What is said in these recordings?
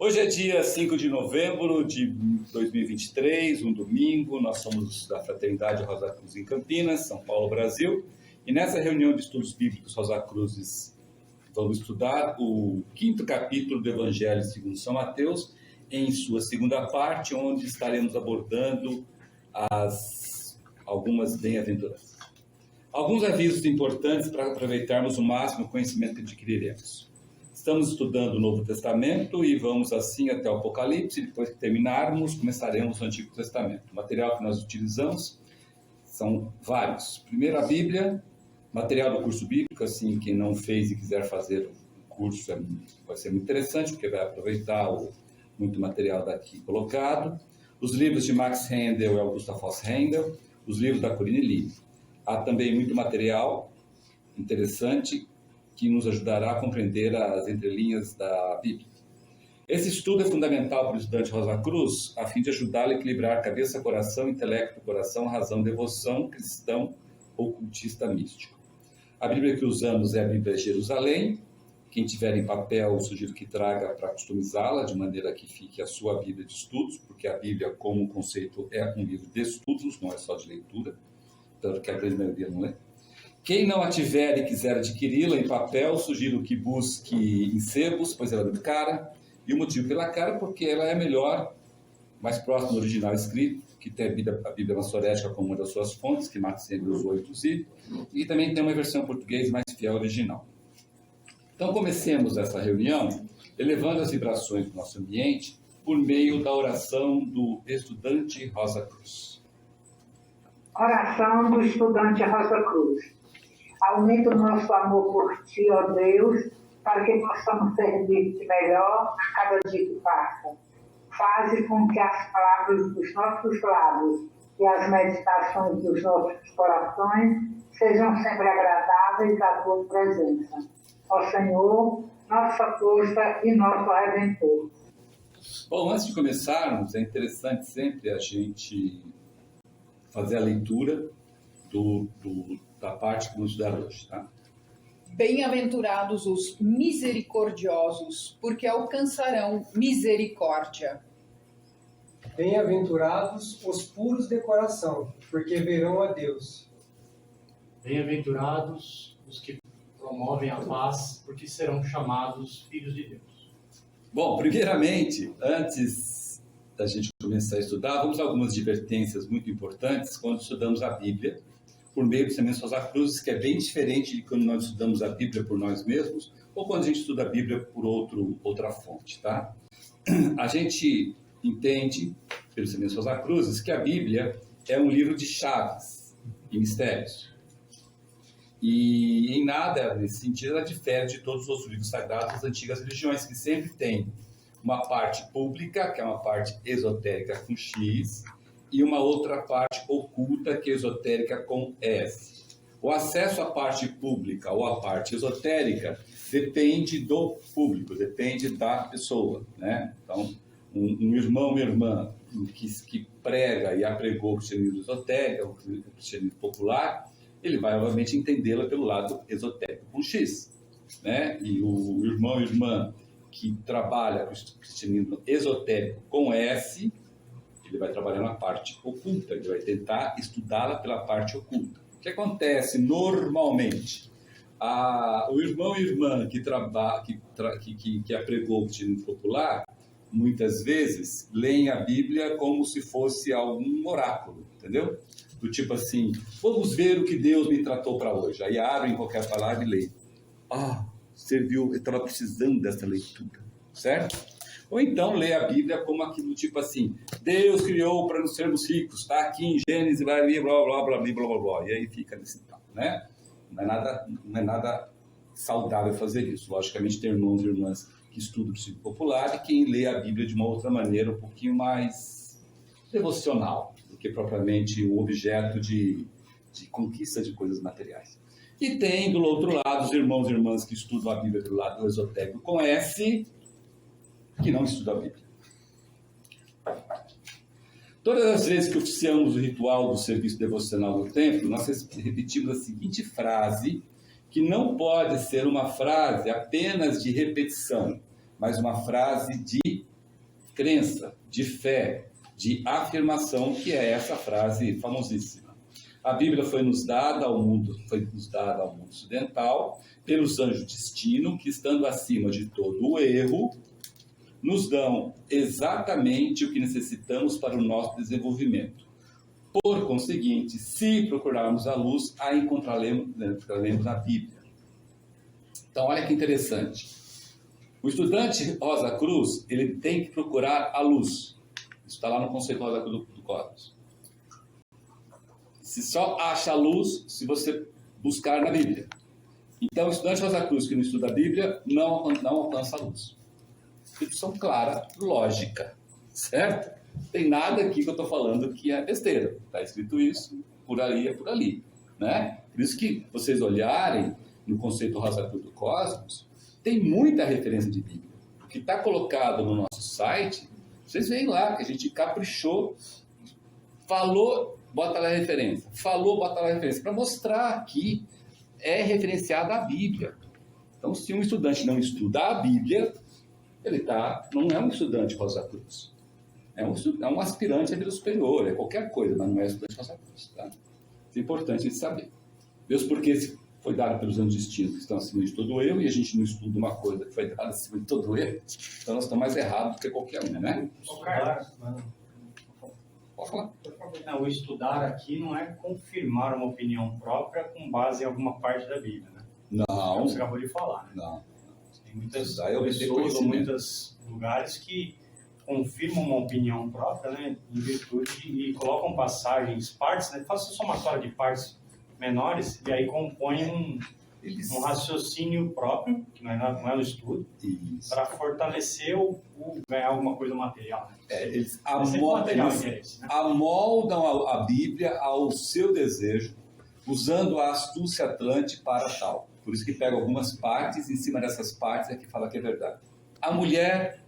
Hoje é dia 5 de novembro de 2023, um domingo. Nós somos da Fraternidade Rosa Cruz em Campinas, São Paulo, Brasil. E nessa reunião de estudos bíblicos Rosa Cruzes, vamos estudar o 5º capítulo do Evangelho segundo São Mateus, em sua segunda parte, onde estaremos abordando algumas bem-aventuranças. Alguns avisos importantes para aproveitarmos o máximo conhecimento que adquiriremos. Estamos estudando o Novo Testamento e vamos assim até o Apocalipse. Depois que terminarmos, começaremos o Antigo Testamento. O material que nós utilizamos são vários. Primeiro, a Bíblia, material do curso bíblico, assim, quem não fez e quiser fazer o curso vai ser muito interessante, porque vai aproveitar muito material daqui colocado. Os livros de Max Handel e Augusta Voss Handel, os livros da Corinne Lee. Há também muito material interessante que nos ajudará a compreender as entrelinhas da Bíblia. Esse estudo é fundamental para o estudante Rosa Cruz, a fim de ajudá-lo a equilibrar cabeça, coração, intelecto, coração, razão, devoção, cristão, ocultista, místico. A Bíblia que usamos é a Bíblia de Jerusalém. Quem tiver em papel, sugiro que traga para customizá-la, de maneira que fique a sua Bíblia de estudos, porque a Bíblia, como conceito, é um livro de estudos, não é só de leitura, tanto que a grande maioria não é. Quem não a tiver e quiser adquiri-la em papel, sugiro que busque em sebos, pois ela é muito cara. E o motivo pela cara, porque ela é melhor, mais próximo do original escrito, que tem a Bíblia Massorética como uma das suas fontes, que Marx sempre usou, inclusive, e também tem uma versão em português mais fiel ao original. Então, comecemos essa reunião elevando as vibrações do nosso ambiente por meio da oração do estudante Rosa Cruz. Oração do estudante Rosa Cruz. Aumenta o nosso amor por Ti, ó Deus, para que possamos servir-Te melhor a cada dia que passa. Faze com que as palavras dos nossos lábios e as meditações dos nossos corações sejam sempre agradáveis à Tua presença. Ó Senhor, nossa força e nosso Redentor. Bom, antes de começarmos, é interessante sempre a gente fazer a leitura da parte que vamos estudar hoje, tá? Bem-aventurados os misericordiosos, porque alcançarão misericórdia. Bem-aventurados os puros de coração, porque verão a Deus. Bem-aventurados os que promovem a paz, porque serão chamados filhos de Deus. Bom, primeiramente, antes da gente começar a estudar, vamos a algumas advertências muito importantes quando estudamos a Bíblia, por meio do Semestre Rosa Cruz, que é bem diferente de quando nós estudamos a Bíblia por nós mesmos, ou quando a gente estuda a Bíblia por outra fonte, tá? A gente entende, pelo Semestre Rosa Cruz, que a Bíblia é um livro de chaves e mistérios. E em nada, nesse sentido, ela difere de todos os outros livros sagrados das antigas religiões, que sempre tem uma parte pública, que é uma parte esotérica com X, e uma outra parte oculta, que é esotérica com S. O acesso à parte pública ou à parte esotérica depende do público, depende da pessoa, né? Então, um irmão, uma irmã que prega e apregou o cristianismo esotérico, o cristianismo popular, ele vai, obviamente, entendê-la pelo lado esotérico com X, né? E o irmão e irmã que trabalha com o cristianismo esotérico com S, ele vai trabalhar na parte oculta, ele vai tentar estudá-la pela parte oculta. O que acontece normalmente? O irmão e irmã que apregou o cristianismo popular, muitas vezes, leem a Bíblia como se fosse algum oráculo, entendeu? Do tipo assim, vamos ver o que Deus me tratou para hoje. Aí abrem qualquer palavra e leem. Serviu, eu estava precisando dessa leitura, certo? Ou então lê a Bíblia como aquilo tipo assim, Deus criou para nos sermos ricos, está aqui em Gênesis, blá, blá, blá, blá, blá, blá, blá, e aí fica nesse tal, né? Não é nada saudável fazer isso. Logicamente tem irmãos e irmãs que estudam o princípio popular e quem lê a Bíblia de uma outra maneira, um pouquinho mais devocional do que propriamente um objeto de conquista de coisas materiais. E tem, do outro lado, os irmãos e irmãs que estudam a Bíblia do lado esotérico com S, que não estudam a Bíblia. Todas as vezes que oficiamos o ritual do serviço devocional no templo, nós repetimos a seguinte frase, que não pode ser uma frase apenas de repetição, mas uma frase de crença, de fé, de afirmação, que é essa frase famosíssima. A Bíblia foi nos dada ao mundo ocidental pelos anjos do destino, que estando acima de todo o erro, nos dão exatamente o que necessitamos para o nosso desenvolvimento. Por conseguinte, se procurarmos a luz, a encontraremos na Bíblia. Então, olha que interessante. O estudante Rosa Cruz, ele tem que procurar a luz. Isso está lá no conceito Rosa Cruz do Cosmos. Se só acha a luz se você buscar na Bíblia. Então, o estudante Rosa Cruz que não estuda a Bíblia não alcança a luz. Instrução clara, lógica, certo? Tem nada aqui que eu estou falando que é besteira. Está escrito isso, por ali é por ali, né? Por isso que vocês olharem no conceito Rosa Cruz do Cosmos, tem muita referência de Bíblia. O que está colocado no nosso site, vocês veem lá que a gente caprichou, falou, bota lá a referência, falou, bota lá a referência, para mostrar que é referenciada a Bíblia. Então, se um estudante não estuda a Bíblia, ele não é um estudante Rosa Cruz. É um aspirante à vida superior, é qualquer coisa, mas não é estudante Rosa Cruz. Tá? Isso é importante a gente saber. Mesmo porque foi dado pelos anos destinos que estão acima de todo erro, e a gente não estuda uma coisa que foi dada acima de todo erro, então nós estamos mais errados do que qualquer um, né? Pode falar. Não, o estudar aqui não é confirmar uma opinião própria com base em alguma parte da Bíblia, né? Não. Você acabou de falar, né? Não. Tem muitas Estudar é obter pessoas ou conhecimento. muitos lugares que confirmam uma opinião própria, né? Em virtude e colocam passagens, partes, né? Fazem somatória de partes menores e aí compõem um raciocínio próprio, que não é um estudo, para fortalecer ou ganhar alguma coisa material. Né? Eles Interesse, né? amoldam a Bíblia ao seu desejo, usando a astúcia atlante para tal. Por isso que pega algumas partes, e em cima dessas partes é que fala que é verdade. A mulher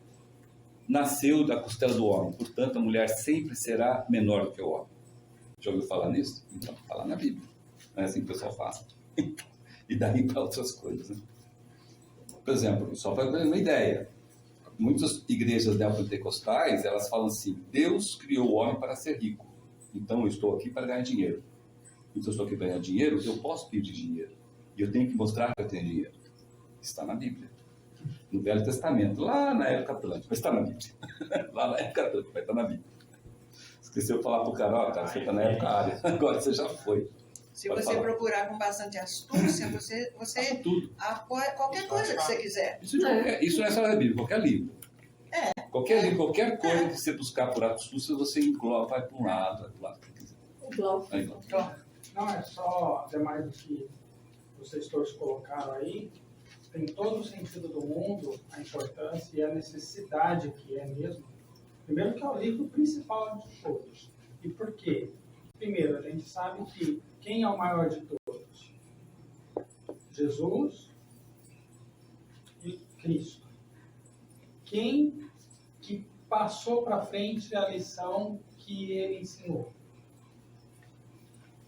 nasceu da costela do homem, portanto a mulher sempre será menor do que o homem. Já ouviu falar nisso? Então, está lá na Bíblia. Não é assim que o pessoal fala. E daí para outras coisas. Né? Por exemplo, só para ter uma ideia, muitas igrejas neopentecostais, elas falam assim, Deus criou o homem para ser rico, então eu estou aqui para ganhar dinheiro. Então eu estou aqui para ganhar dinheiro, eu posso pedir dinheiro. E eu tenho que mostrar que eu tenho dinheiro. Está na Bíblia. No Velho Testamento, lá na época atlântica, mas está na Bíblia. Lá na época atlântica, mas está na Bíblia. Esqueceu de falar para o cara, você está na época área, agora você já foi. Se você procurar com bastante astúcia, você Tudo. apoia qualquer coisa que você quiser. Isso não é só na Bíblia, qualquer livro. Qualquer livro, qualquer coisa que você buscar por astúcia, você engloba, vai para um lado, vai para o lado que quiser. Aí, Não é só, demais do que vocês todos colocaram aí, tem todo o sentido do mundo, a importância e a necessidade que é mesmo. Primeiro que é o livro principal de todos. E por quê? Primeiro, a gente sabe que quem é o maior de todos? Jesus e Cristo. Quem que passou para frente a lição que ele ensinou?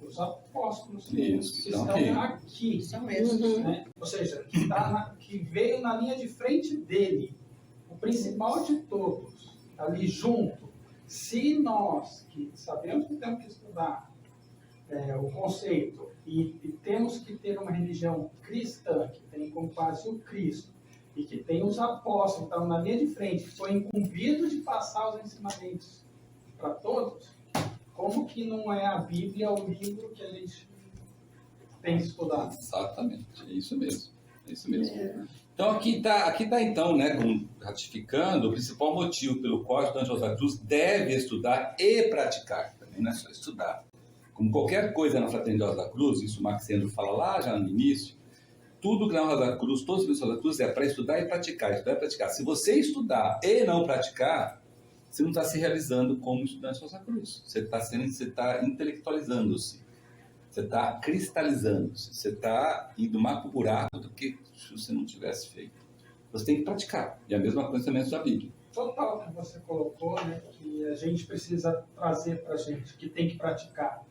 Os apóstolos que estão aqui. Isso mesmo. Né? Ou seja, que veio na linha de frente dele. O principal de todos, ali junto. Se nós, que sabemos que temos que estudar o conceito e temos que ter uma religião cristã, que tem como base o Cristo, e que tem os apóstolos, que estão na linha de frente, que foi incumbido de passar os ensinamentos para todos, como que não é a Bíblia o livro que a gente tem que estudar? Exatamente, é isso mesmo. É isso mesmo. Então, aqui tá então, né, ratificando o principal motivo pelo qual o estudante Rosa Cruz deve estudar e praticar. Também não é só estudar. Como qualquer coisa na Fraternidade Rosa Cruz, isso o Max Sandro fala lá já no início, tudo que na Rosa Cruz, todos os Rosa Cruz é para estudar e praticar, estudar e praticar. Se você estudar e não praticar, você não está se realizando como estudante Rosa Cruz. Você está intelectualizando-se. Você está cristalizando-se. Você está indo mais para o buraco do que se você não tivesse feito. Você tem que praticar. E a mesma coisa também da Bíblia. Total que você colocou, né, que a gente precisa trazer para a gente, que tem que praticar.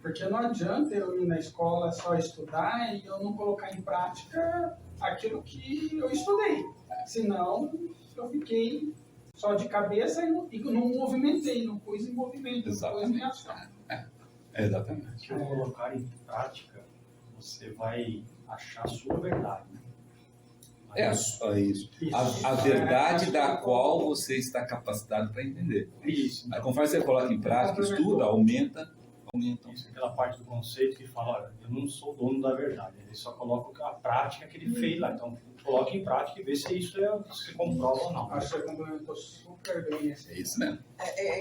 Porque não adianta eu ir na escola só estudar e eu não colocar em prática aquilo que eu estudei. Senão, eu fiquei só de cabeça e não movimentei, não pus em movimento, não pus em Exatamente. ação. Exatamente. Se eu colocar em prática, você vai achar a sua verdade. Né? É só isso. A verdade da qual você está capacitado para entender. Isso. Aí, conforme você coloca em prática, estuda, aumenta. Isso, aquela parte do conceito que fala, olha, eu não sou dono da verdade, ele só coloca a prática que ele fez lá. Então, coloque em prática e vê se isso se comprova ou não. Acho que você complementou super bem esse. É isso mesmo.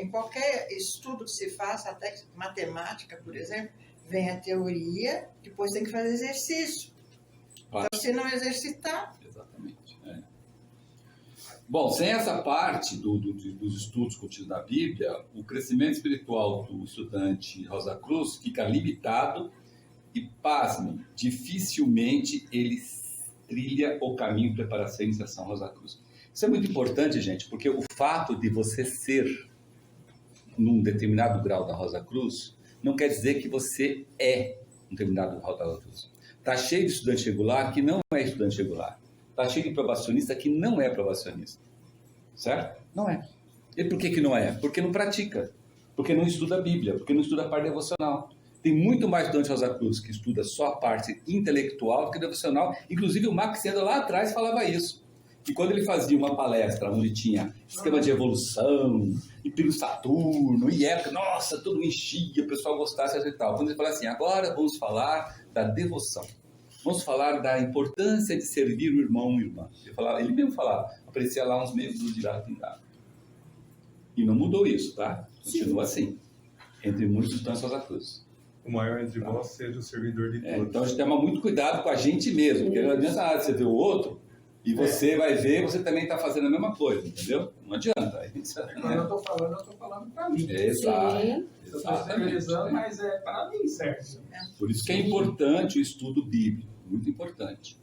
Em qualquer estudo que se faça, até matemática, por exemplo, vem a teoria, depois tem que fazer exercício. Claro. Então, se não exercitar, Exatamente. Bom, sem essa parte dos estudos contidos na Bíblia, o crescimento espiritual do estudante Rosa Cruz fica limitado e, pasmem, dificilmente ele trilha o caminho de preparação e iniciação Rosa Cruz. Isso é muito importante, gente, porque o fato de você ser num determinado grau da Rosa Cruz não quer dizer que você é um determinado grau da Rosa Cruz. Está cheio de estudante regular que não é estudante regular. Está cheio de probacionista que não é probacionista. Certo? Não é. E por que não é? Porque não pratica. Porque não estuda a Bíblia. Porque não estuda a parte devocional. Tem muito mais estudante Rosa Cruz que estuda só a parte intelectual do que devocional. Inclusive o Max Senda lá atrás falava isso. Que quando ele fazia uma palestra onde tinha esquema de evolução, e Piro Saturno, e época, nossa, tudo enchia, o pessoal gostasse e tal. Quando ele falava assim, agora vamos falar da devoção. Vamos falar da importância de servir o irmão e a irmã. Ele mesmo falava, aparecia lá uns meses do direto em dado. E não mudou isso, tá? Continua assim. Entre muitos estudantes Rosa Cruz. O maior entre vós seja o servidor de todos. Então a gente toma muito cuidado com a gente mesmo, porque não adianta você ver o outro e você vai ver, você também está fazendo a mesma coisa, entendeu? Não adianta. Quando eu estou falando para mim. Exato. Eu estou esterilizando, mas é para mim, certo? Por isso que é importante o estudo bíblico, muito importante.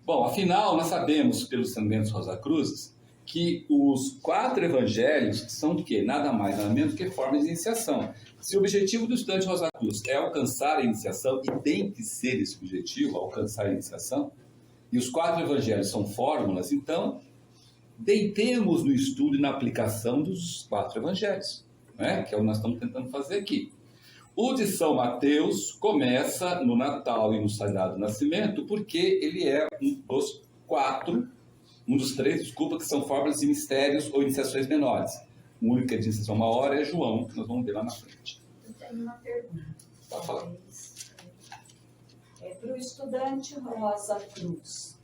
Bom, afinal, nós sabemos, pelos Santos Rosa Cruzes, que os 4 evangelhos são o quê? Nada mais, nada menos que formas de iniciação. Se o objetivo do estudante Rosa Cruz é alcançar a iniciação, e tem que ser esse objetivo, alcançar a iniciação, e os 4 evangelhos são fórmulas, então, deitemos no estudo e na aplicação dos 4 evangelhos, né? Que é o que nós estamos tentando fazer aqui. O de São Mateus começa no Natal e no Sagrado Nascimento, porque ele é um dos 3, desculpa, que são fórmulas de mistérios ou iniciações menores. O único que é de iniciação maior é João, que nós vamos ver lá na frente. Eu tenho uma pergunta. Pode falar. Para o estudante Rosa Cruz,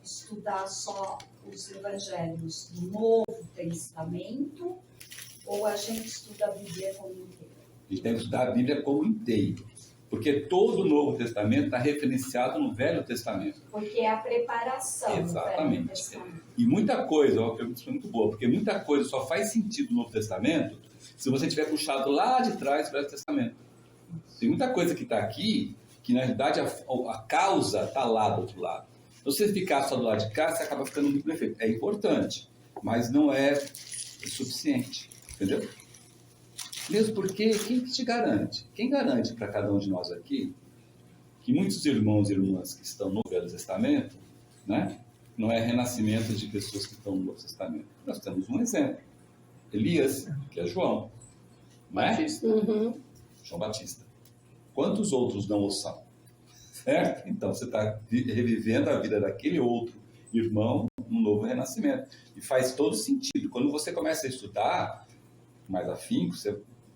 estudar só os evangelhos do Novo Testamento ou a gente estuda a Bíblia como inteira? A gente tem que estudar a Bíblia como inteiro, porque todo o Novo Testamento está referenciado no Velho Testamento. Porque é a preparação Exatamente. do Velho Testamento. E muita coisa, uma pergunta muito boa, porque muita coisa só faz sentido no Novo Testamento se você tiver puxado lá de trás o Velho Testamento. Tem muita coisa que está aqui que, na realidade, a causa está lá do outro lado. Se você ficar só do lado de cá, você acaba ficando muito perfeito. É importante, mas não é suficiente, entendeu? Mesmo porque, quem te garante? Quem garante para cada um de nós aqui que muitos irmãos e irmãs que estão no Velho Testamento, né, não é renascimento de pessoas que estão no Novo Testamento? Nós temos um exemplo. Elias, que é João. Não é? João Batista. Quantos outros não o são? Certo? Então, você está revivendo a vida daquele outro irmão no novo renascimento. E faz todo sentido. Quando você começa a estudar mais afinco,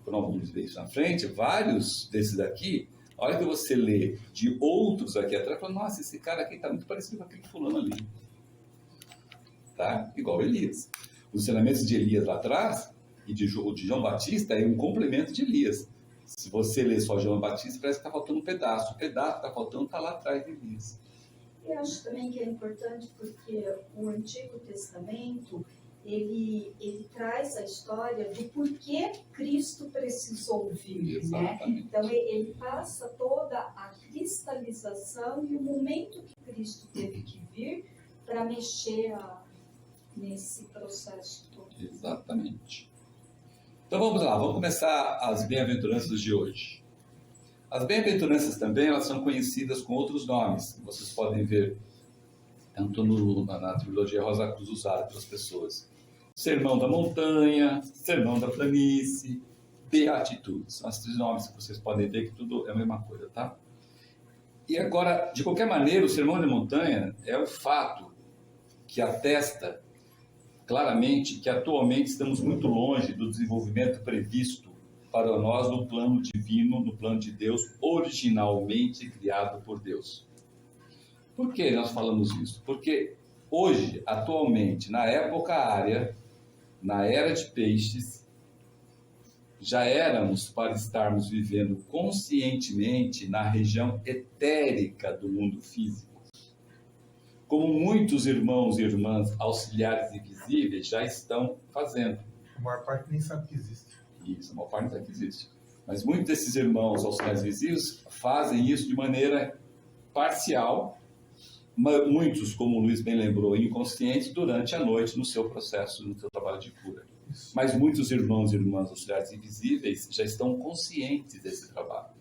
quando vamos ver isso na frente, vários desses daqui, a hora que você lê de outros aqui atrás, fala, nossa, esse cara aqui está muito parecido com aquele fulano ali. Tá? Igual Elias. Os ensinamentos de Elias lá atrás e de João Batista é um complemento de Elias. Se você ler só João Batista, parece que está faltando um pedaço. O pedaço que está faltando está lá atrás de Elias. Eu acho também que é importante porque o Antigo Testamento, ele traz a história do porquê Cristo precisou vir, Exatamente. né? Então, ele passa toda a cristalização e o momento que Cristo teve que vir para mexer nesse processo todo. Exatamente. Então vamos lá, vamos começar as bem-aventuranças de hoje. As bem-aventuranças também, elas são conhecidas com outros nomes. Vocês podem ver tanto na trilogia Rosa Cruz usada pelas pessoas. Sermão da Montanha, Sermão da Planície, Beatitudes. São os 3 nomes que vocês podem ver que tudo é a mesma coisa, tá? E agora, de qualquer maneira, o Sermão da Montanha é o fato que atesta claramente que atualmente estamos muito longe do desenvolvimento previsto para nós no plano divino, no plano de Deus, originalmente criado por Deus. Por que nós falamos isso? Porque hoje, atualmente, na época área, na era de peixes, já éramos para estarmos vivendo conscientemente na região etérica do mundo físico. Como muitos irmãos e irmãs auxiliares invisíveis já estão fazendo. A maior parte nem sabe que existe. Isso, a maior parte não sabe que existe. Mas muitos desses irmãos auxiliares invisíveis fazem isso de maneira parcial, muitos, como o Luiz bem lembrou, inconscientes durante a noite no seu processo, no seu trabalho de cura. Mas muitos irmãos e irmãs auxiliares invisíveis já estão conscientes desse trabalho.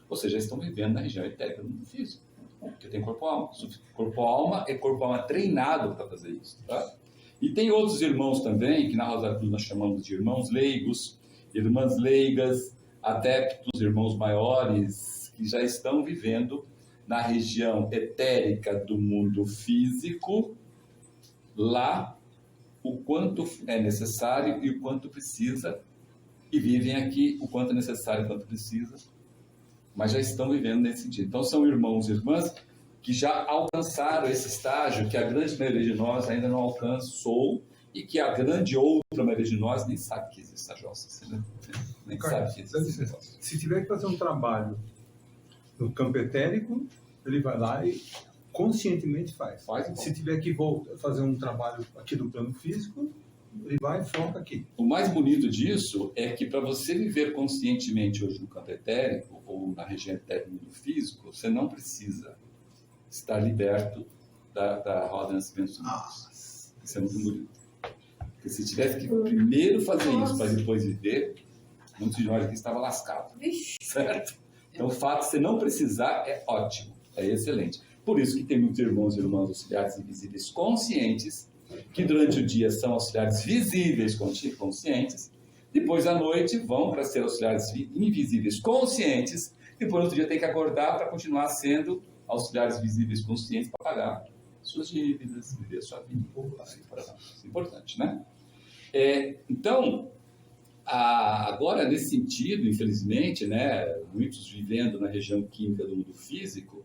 Ou seja, já estão vivendo na região etérica do mundo físico. Porque tem corpo-alma. Corpo-alma é corpo-alma treinado para fazer isso. Tá? E tem outros irmãos também, que na Rosa Cruz nós chamamos de irmãos leigos, irmãs leigas, adeptos, irmãos maiores, que já estão vivendo na região etérica do mundo físico, lá o quanto é necessário e o quanto precisa, e vivem aqui o quanto é necessário e o quanto precisa, mas já estão vivendo nesse sentido. Então são irmãos e irmãs que já alcançaram esse estágio que a grande maioria de nós ainda não alcançou e que a grande outra maioria de nós nem sabe que existe essa jossa, né? Nem sabe que existe essa jossa. Se tiver que fazer um trabalho no campo etérico, ele vai lá e conscientemente faz. Se tiver que fazer um trabalho aqui do plano físico, ele vai e foca aqui. O mais bonito disso é que para você viver conscientemente hoje no campo etérico ou na região etérica do mundo físico, você não precisa estar liberto da roda de nascimentos humanos. Isso é muito bonito. Porque se tivesse que primeiro fazer isso para depois viver, muitos de nós aqui estavam lascados. Certo? Então o fato de você não precisar é ótimo, é excelente. Por isso que tem muitos irmãos e irmãs auxiliares invisíveis conscientes, que durante o dia são auxiliares visíveis conscientes, depois à noite vão para ser auxiliares invisíveis conscientes, depois outro dia tem que acordar para continuar sendo auxiliares visíveis conscientes para pagar suas dívidas, viver a sua vida. Isso é importante, né? Então, agora nesse sentido, infelizmente, né, muitos vivendo na região química do mundo físico,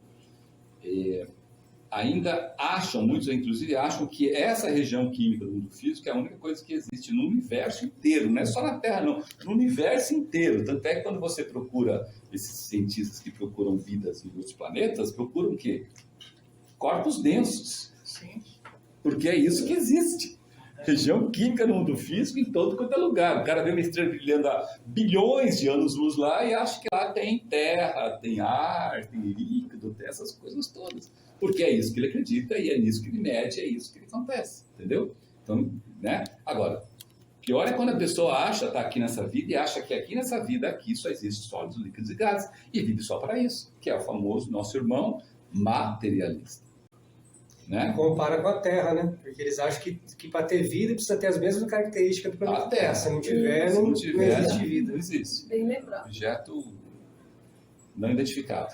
ainda acham, muitos inclusive acham que essa região química do mundo físico é a única coisa que existe no universo inteiro, não é só na Terra não, no universo inteiro. Tanto é que quando você procura, esses cientistas que procuram vidas em outros planetas, procuram o quê? Corpos densos. Sim. Porque é isso que existe. Região química no mundo físico em todo quanto é lugar. O cara vê uma estrela brilhando há bilhões de anos-luz lá e acha que lá tem terra, tem ar, tem líquido, tem essas coisas todas. Porque é isso que ele acredita e é nisso que ele mede, é isso que ele acontece. Entendeu? Então, né? Agora, pior é quando a pessoa acha, está aqui nessa vida e acha que aqui nessa vida aqui só existe sólidos, líquidos e gases e vive só para isso, que é o famoso nosso irmão materialista. Né? Compara com a Terra, né? Porque eles acham que para ter vida precisa ter as mesmas características do planeta Terra. Se não tiver, não existe vida. Não existe. Bem lembrado. Objeto não identificado.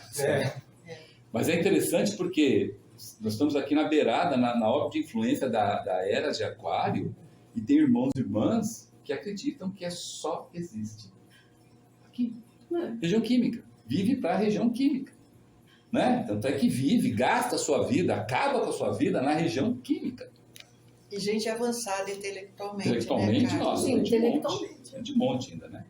Mas é interessante porque nós estamos aqui na beirada, na órbita de influência da era de Aquário, e tem irmãos e irmãs que acreditam que só existe aqui. Região química. Vive para a região química. Né? Tanto é que vive, gasta a sua vida, acaba com a sua vida na região química. E gente avançada intelectualmente. Intelectualmente, né, nossa, Sim, intelectualmente. De monte ainda, né?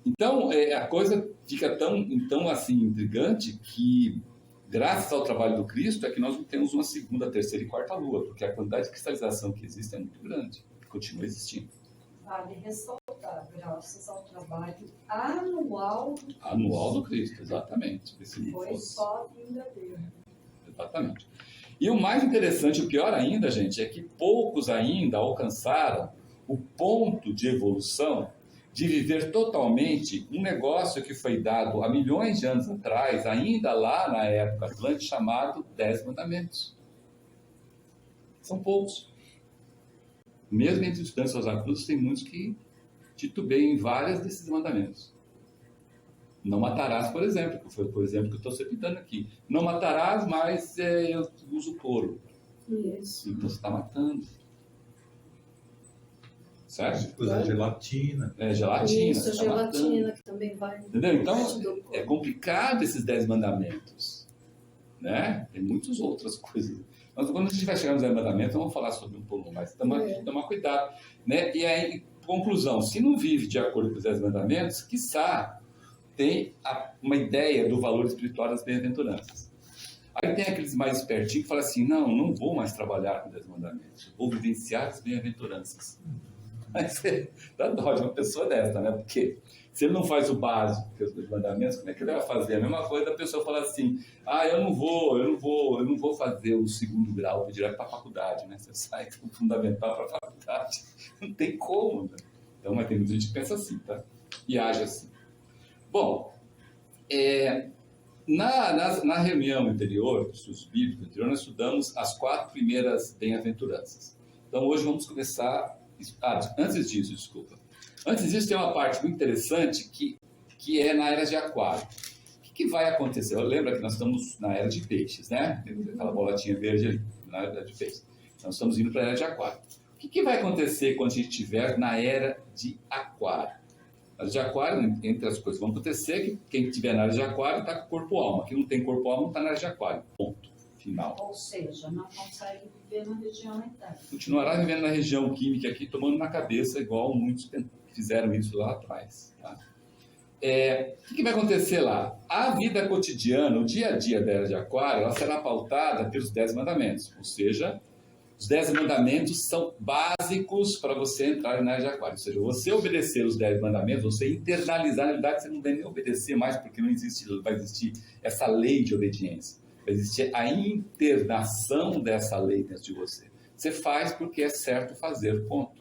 Então, a coisa fica tão assim, intrigante que, graças ao trabalho do Cristo, é que nós não temos uma segunda, terceira e quarta lua, porque a quantidade de cristalização que existe é muito grande, continua existindo. Vale ressaltar, graças ao trabalho anual do Cristo, exatamente. foi só vinda dele. Exatamente. E o mais interessante, o pior ainda, gente, é que poucos ainda alcançaram o ponto de evolução de viver totalmente um negócio que foi dado há milhões de anos atrás, ainda lá na época atlântica, chamado 10 Mandamentos. São poucos. Mesmo entre os estudantes Rosa Cruz, tem muitos que titubeiam em vários desses mandamentos. Não matarás, por exemplo, que foi, por exemplo, que eu estou citando aqui. Não matarás, mas eu uso couro. Isso. Então você está matando. Certo? Usar gelatina. Gelatina. Isso, você tá gelatina, matando. que também vai. Entendeu? Então, parte do corpo. é complicado esses 10 mandamentos. Né? Tem muitas outras coisas. Mas quando a gente vai chegar nos 10 mandamentos, vamos falar sobre um pouco mais. Tomar cuidado. Né? E aí, conclusão, se não vive de acordo com os 10 mandamentos, quiçá tem uma ideia do valor espiritual das bem-aventuranças. Aí tem aqueles mais espertinhos que falam assim, não vou mais trabalhar com 10 mandamentos, vou vivenciar as bem-aventuranças. Aí você dá dó de uma pessoa dessa, né? Porque se ele não faz o básico, que é os 10 mandamentos, como é que ele vai fazer? A mesma coisa da pessoa falar assim, eu não vou fazer o segundo grau, vou direto para a faculdade, né? Você sai do fundamental para a faculdade. Não tem como, né? Então, mas tem muita gente que pensa assim, tá? E age assim. Bom, na reunião anterior, do estudo bíblico anterior, nós estudamos as 4 primeiras bem-aventuranças. Então, hoje vamos começar... antes disso, tem uma parte muito interessante que é na era de aquário. O que vai acontecer? Lembra que nós estamos na era de peixes, né? Tem aquela bolatinha verde ali, na era de peixes. Nós estamos indo para a era de aquário. O que vai acontecer quando a gente estiver na era de aquário? Na área de aquário, entre as coisas que vão acontecer, que quem estiver na área de aquário está com corpo-alma. Quem não tem corpo-alma não está na área de aquário. Ponto. Final. Ou seja, não consegue viver na região eterna. Continuará vivendo na região química aqui, tomando na cabeça, igual muitos fizeram isso lá atrás. Tá? O que vai acontecer lá? A vida cotidiana, o dia a dia da era de aquário, ela será pautada pelos 10 mandamentos. Ou seja, os 10 mandamentos são básicos para você entrar na área de aquário. Ou seja, você obedecer os 10 mandamentos, você internalizar, na verdade, você não deve nem obedecer mais, porque não vai existir essa lei de obediência. Vai existir a internação dessa lei dentro de você. Você faz porque é certo fazer, ponto.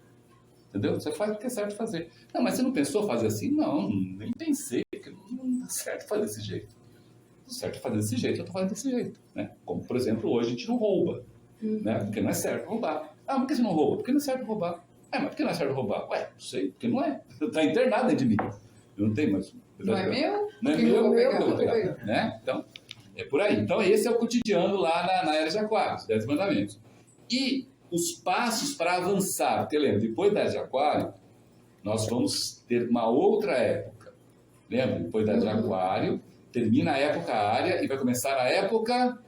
Entendeu? Você faz porque é certo fazer. Não, mas você não pensou fazer assim? Não, nem pensei, porque não é certo fazer desse jeito. Não é certo fazer desse jeito, eu estou fazendo desse jeito. Né? Como, por exemplo, hoje a gente não rouba. Né? Porque não é certo roubar. Ah, mas por que você não rouba? Porque não é certo roubar. Mas por que não é certo roubar? Ué, não sei, porque não é. Está internado dentro de mim. Eu não tenho mais. Não é meu? Não é meu, eu vou pegar. Né? Então, é por aí. Então, esse é o cotidiano lá na era de aquário, os 10 mandamentos. E os passos para avançar, porque lembra, depois da era de aquário, nós vamos ter uma outra época. Lembra? Depois da era de aquário, termina a época área e vai começar a época...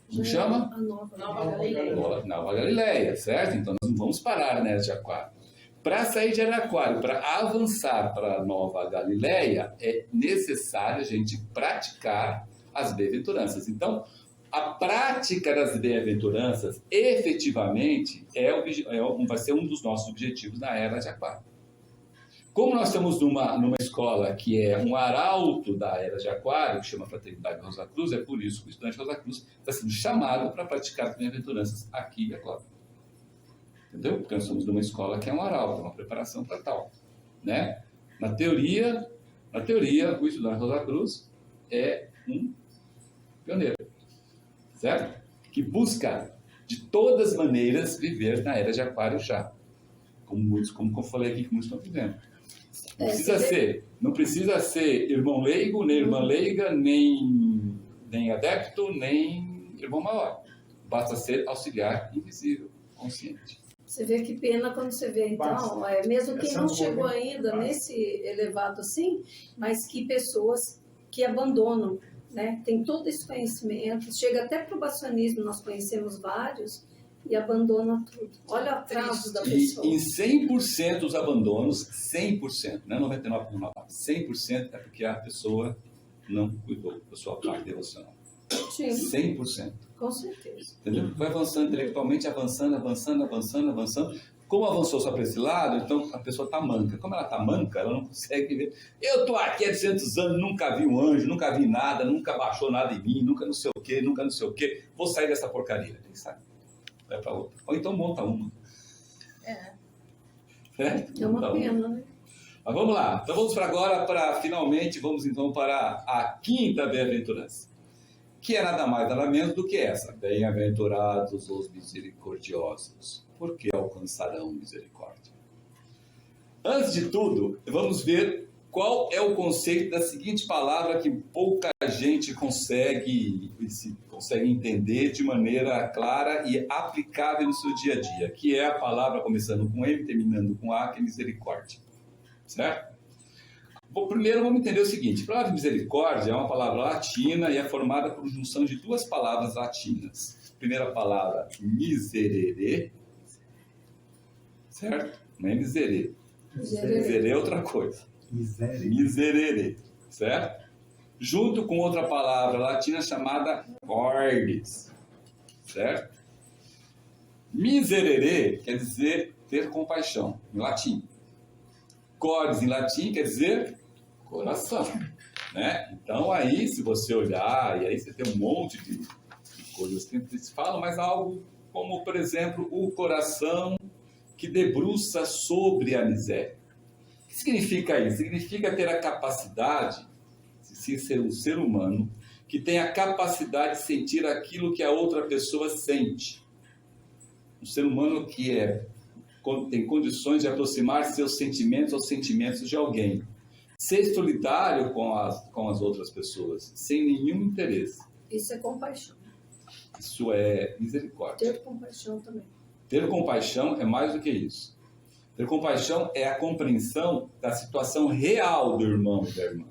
Como chama? A Nova Galileia. Nova Galileia, certo? Então nós não vamos parar na era de aquário. Para sair de era de aquário, para avançar para a Nova Galileia, é necessário a gente praticar as bem-aventuranças. Então, a prática das bem-aventuranças, efetivamente, vai ser um dos nossos objetivos na era de aquário. Como nós estamos numa escola que é um arauto da era de aquário, que chama Fraternidade Rosa Cruz, é por isso que o estudante Rosa Cruz está sendo chamado para praticar as bem-aventuranças aqui e agora. Entendeu? Porque nós estamos numa escola que é um arauto, uma preparação para tal. Né? Na teoria, o estudante Rosa Cruz é um pioneiro, certo? Que busca, de todas as maneiras, viver na era de aquário já. Como eu falei aqui, que muitos estão vivendo. Não precisa ser irmão leigo, nem irmã leiga, nem adepto, nem irmão maior. Basta ser auxiliar invisível, consciente. Você vê que pena quando você vê, então, mesmo quem não chegou ainda nesse elevado assim, mas que pessoas que abandonam, né? Tem todo esse conhecimento, chega até para o probacionismo, nós conhecemos vários, e abandona tudo. Olha o atraso da pessoa. E em 100% dos abandonos, 100%, não é 99,9%, 100% é porque a pessoa não cuidou da sua parte devocional. Sim. 100%. Com certeza. Entendeu? Vai avançando intelectualmente, avançando. Como avançou só para esse lado, então a pessoa está manca. Como ela está manca, ela não consegue ver. Eu estou aqui há 200 anos, nunca vi um anjo, nunca vi nada, nunca baixou nada em mim, nunca não sei o quê. Vou sair dessa porcaria. Quem sabe? Vai para outra. Ou então monta uma. É uma pena, né? Mas vamos lá. Então vamos para agora, finalmente, vamos então para a quinta bem-aventurança. que é nada mais nada menos do que essa: bem-aventurados os misericordiosos, porque alcançarão misericórdia. Antes de tudo, vamos ver qual é o conceito da seguinte palavra que pouca gente consegue entender de maneira clara e aplicável no seu dia a dia, que é a palavra começando com M, terminando com A, que é misericórdia. Certo? Bom, primeiro vamos entender o seguinte: a palavra misericórdia é uma palavra latina e é formada por junção de duas palavras latinas. A primeira palavra, miserere, certo? Não é miserere. Miserere é outra coisa. Miserere, certo? Junto com outra palavra latina chamada cordis, certo? Miserere quer dizer ter compaixão, em latim. Cordis, em latim, quer dizer coração, né? Então, aí, se você olhar, e aí você tem um monte de coisas que eles falam, mas algo como, por exemplo, o coração que debruça sobre a miséria. O que significa isso? Significa ter a capacidade de ser um ser humano que tem a capacidade de sentir aquilo que a outra pessoa sente. Um ser humano que tem condições de aproximar seus sentimentos aos sentimentos de alguém. Ser solidário com as outras pessoas, sem nenhum interesse. Isso é compaixão. Isso é misericórdia. Ter compaixão também. Ter compaixão é mais do que isso. Ter compaixão é a compreensão da situação real do irmão e da irmã.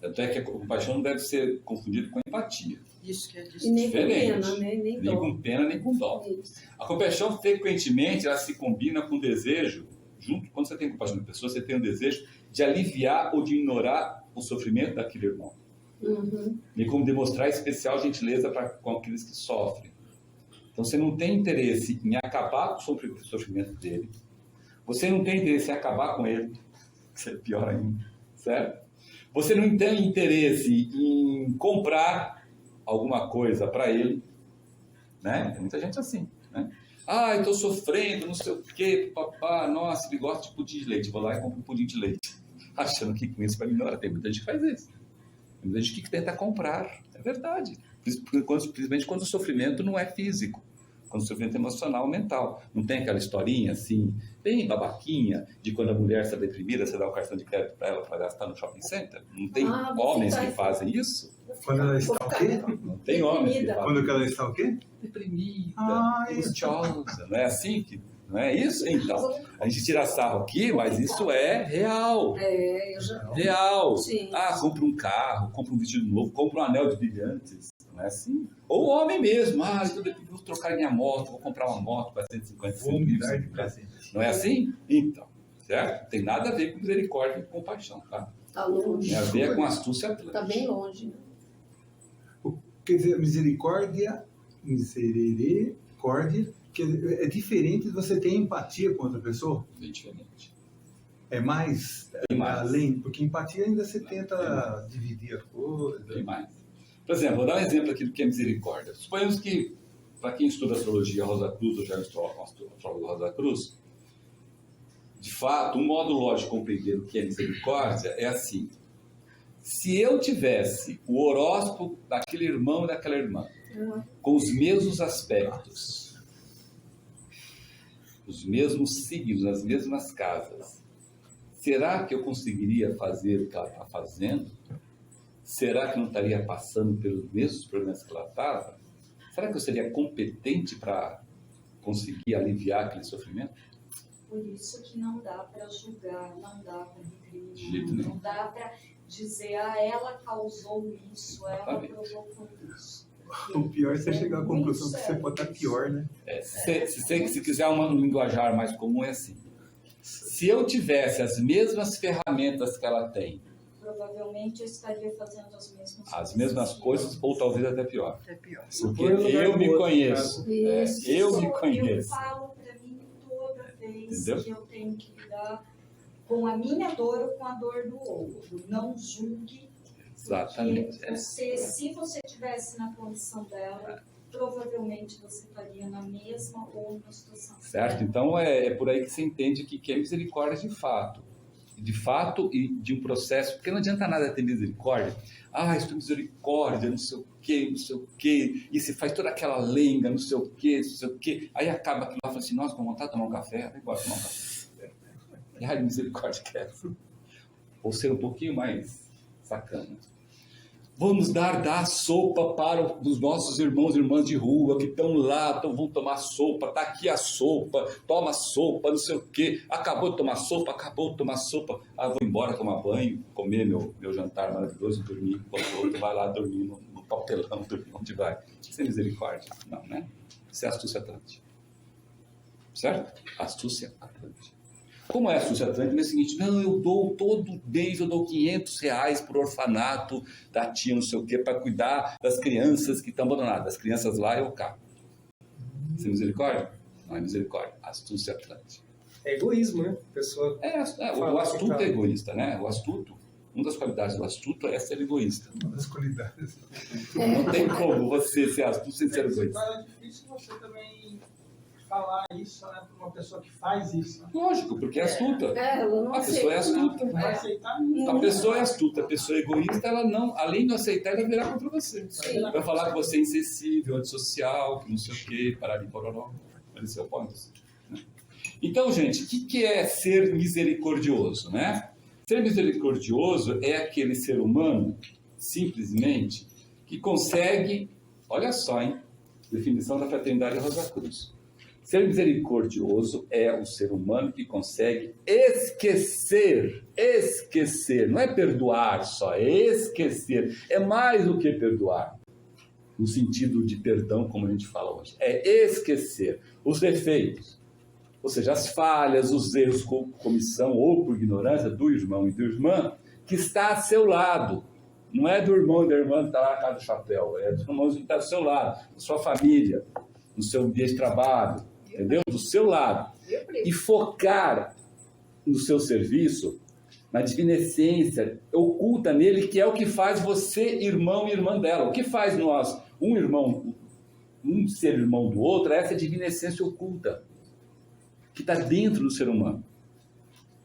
Tanto é que a compaixão não deve ser confundida com empatia. Isso que é E nem com diferente. pena, né? Nem Nem dó. com pena, nem com dó. Isso. A compaixão, frequentemente, ela se combina com o desejo, quando você tem compaixão da pessoa, você tem o desejo de aliviar ou de ignorar o sofrimento daquele irmão. Uhum. E como demonstrar especial gentileza com aqueles que sofrem. Então, você não tem interesse em acabar com o sofrimento dele. Você não tem interesse em acabar com ele. Isso é pior ainda, certo? Você não tem interesse em comprar alguma coisa para ele, né? Tem muita gente assim, né? Ah, eu estou sofrendo, não sei o quê, papá, nossa, ele gosta de pudim de leite, vou lá e compro um pudim de leite, achando que com isso vai melhorar. Tem muita gente que faz isso. Tem muita gente que tenta comprar, é verdade. Principalmente quando o sofrimento não é físico, quando o sofrimento é emocional, mental. Não tem aquela historinha assim, bem babaquinha, de quando a mulher está deprimida, você dá o cartão de crédito para ela para gastar no shopping center? Não tem homens que fazem isso? Quando ela está o quê? Não tem homens que fazem. Quando ela está o quê? Deprimida, angustiosa, não é assim que... Não é isso? Então, a gente tira sarro aqui, mas isso é real. É, eu já... Real. Sim. Ah, compra um carro, compra um vestido novo, compra um anel de brilhantes. Não é assim? Ou o homem mesmo. Ah, vou trocar minha moto, vou comprar uma moto para 155 mil. Não é assim? Então, certo? Tem nada a ver com misericórdia e compaixão, tá? Tá longe. Tem a ver com astúcia atlântica. Tá bem longe, né? Quer dizer, misericórdia, é diferente de você ter empatia com outra pessoa? Bem diferente. É mais, mais. além, porque empatia ainda você tenta dividir a coisa. Bem mais. Por exemplo, vou dar um exemplo aqui do que é misericórdia. Suponhamos que, para quem estuda astrologia Rosa Cruz, ou já estudou a astróloga Rosa Cruz, de fato, um modo lógico de compreender o que é misericórdia é assim: se eu tivesse o horóscopo daquele irmão e daquela irmã, com os mesmos aspectos, os mesmos signos, as mesmas casas, será que eu conseguiria fazer o que ela está fazendo? Será que não estaria passando pelos mesmos problemas que ela estava? Será que eu seria competente para conseguir aliviar aquele sofrimento? Por isso que não dá para julgar, não dá para recriminar, Jeito não dá para dizer, ela causou isso, ela provocou isso. O pior é você chegar à conclusão que você pode estar pior, né? Se quiser um linguajar mais comum, é assim: se eu tivesse as mesmas ferramentas que ela tem, provavelmente eu estaria fazendo as mesmas coisas, ou talvez até pior. Até pior. Porque eu me conheço. Eu me Eu conheço. falo para mim toda vez Entendeu? que eu tenho que lidar com a minha dor ou com a dor do outro. Não julgue. Exatamente. Porque se você estivesse na condição dela, provavelmente você estaria na mesma ou numa situação. Certo? Então é por aí que você entende que é misericórdia de fato. de fato e de um processo, porque não adianta nada ter misericórdia. Isso é misericórdia, não sei o quê, e se faz toda aquela lenga, não sei o quê, aí acaba aquilo lá, fala assim, nossa, com vontade de tomar um café, vai embora tomar um café. E aí misericórdia que é. Ou ser um pouquinho mais sacana. Vamos dar sopa para os nossos irmãos e irmãs de rua que estão lá, vão tomar sopa, está aqui a sopa, toma sopa, não sei o quê. Acabou de tomar sopa. Vou embora tomar banho, comer meu jantar maravilhoso, dormir, enquanto o outro vai lá dormir no papelão, dormir onde vai. Isso é misericórdia? Não, né? Isso é astúcia atlântica. Certo? Astúcia atlântica. Como é a astúcia atlântica? É o seguinte, não, eu dou todo mês, eu dou R$500 por orfanato da tia, não sei o quê, para cuidar das crianças que estão abandonadas. As crianças lá, eu cá. Isso é misericórdia? Não é misericórdia. Astúcia atlântica. É egoísmo, né? A pessoa o astuto é egoísta, né? O astuto, uma das qualidades do astuto é ser egoísta. Uma das qualidades. Não tem como você ser astuto sem ser egoísta. É difícil você também falar isso, né, para uma pessoa que faz isso. Né? Lógico, porque é astuta. Ela não A pessoa é astuta. Não vai aceitar A pessoa é astuta, a pessoa é egoísta, ela não, além de não aceitar, ela vai virar contra você. Sim. Vai falar que você é insensível, antissocial, que não sei o quê, parar de pororó. Esse é o ponto. Então, gente, o que é ser misericordioso, né? Ser misericordioso é aquele ser humano, simplesmente, que consegue, olha só, hein? Definição da Fraternidade Rosa Cruz. Ser misericordioso é o ser humano que consegue esquecer, não é perdoar só, é esquecer, é mais do que perdoar, no sentido de perdão, como a gente fala hoje, é esquecer os defeitos, ou seja, as falhas, os erros por comissão ou por ignorância do irmão e da irmã que está a seu lado. Não é do irmão e da irmã que está lá na casa do chapéu, é do irmão que está ao seu lado, da sua família, no seu ambiente de trabalho, entendeu? Do seu lado. E focar no seu serviço, na divina essência oculta nele, que é o que faz você irmão e irmã dela. O que faz nós, um ser irmão do outro, é essa divina essência oculta, que está dentro do ser humano.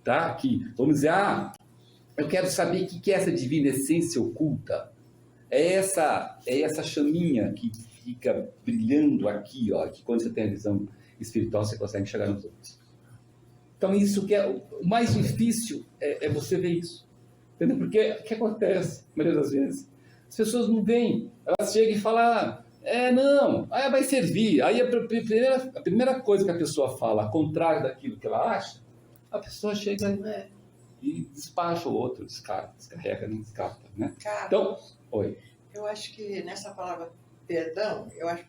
Tá? Que, vamos dizer, eu quero saber o que é essa divina essência oculta. É essa chaminha que fica brilhando aqui, ó, que quando você tem a visão espiritual você consegue chegar nos outros. Então isso que é o mais difícil é você ver isso. Entendeu? Porque o que acontece, a maioria das vezes? As pessoas não veem, elas chegam e falam, vai servir. Aí a primeira coisa que a pessoa fala, ao contrário daquilo que ela acha, a pessoa chega e despacha o outro, descarrega, não descarta, né? Carlos, então, oi. Eu acho que nessa palavra perdão, eu acho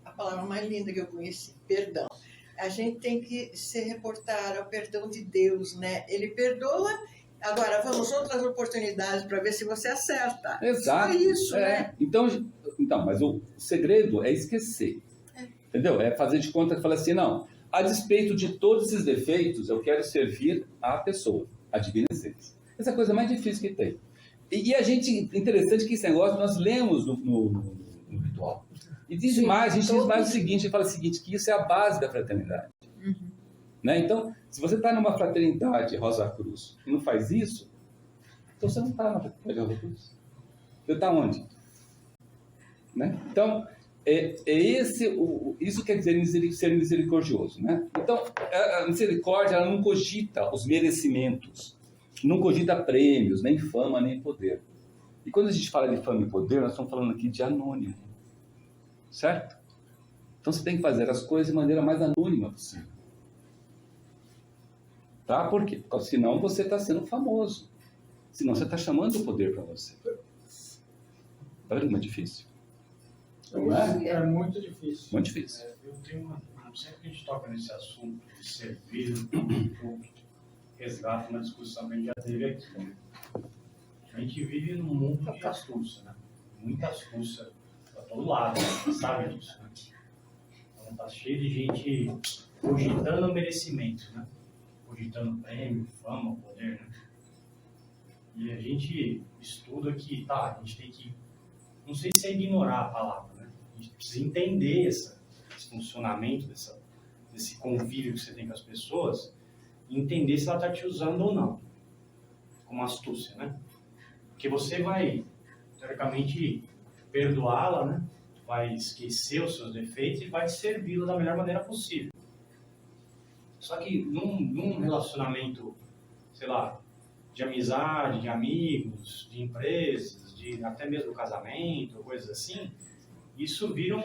a palavra mais linda que eu conheci, perdão. A gente tem que se reportar ao perdão de Deus, né? Ele perdoa, agora vamos outras oportunidades para ver se você acerta. Exato. Só isso, né? Então, mas o segredo é esquecer. Entendeu? É fazer de conta que fala assim, não, a despeito de todos esses defeitos, eu quero servir a pessoa, a divina essência. Essa é a coisa mais difícil que tem. E a gente, interessante que esse negócio nós lemos no ritual. E a gente diz mais o seguinte, a gente fala o seguinte, que isso é a base da fraternidade. Uhum. Né? Então, se você está numa fraternidade Rosa Cruz e não faz isso, então você não está na fraternidade Rosa Cruz. Você está onde? Né? Então, isso quer dizer ser misericordioso. Né? Então, a misericórdia ela não cogita os merecimentos, não cogita prêmios, nem fama, nem poder. E quando a gente fala de fama e poder, nós estamos falando aqui de anônimo. Certo? Então você tem que fazer as coisas de maneira mais anônima possível. Tá? Por quê? Porque senão você está sendo famoso. Senão você está chamando o poder para você. Tá vendo como é difícil? Não é? É muito difícil. Muito difícil. Eu tenho sempre que a gente toca nesse assunto de servir, o resgate, uma discussão que a gente já teve aqui. Né? A gente vive num mundo de astúcia, né? Muita astúcia para todo lado, sabe disso, né? Então tá cheio de gente cogitando merecimento, né? Cogitando prêmio, fama, poder, né? E a gente estuda que, a gente tem que, não sei se é ignorar a palavra, né? A gente precisa entender esse funcionamento desse convívio que você tem com as pessoas e entender se ela está te usando ou não, como astúcia, né? Porque você vai, teoricamente, perdoá-la, né? Vai esquecer os seus defeitos e vai servi-la da melhor maneira possível. Só que num relacionamento, sei lá, de amizade, de amigos, de empresas, de até mesmo casamento, coisas assim, isso vira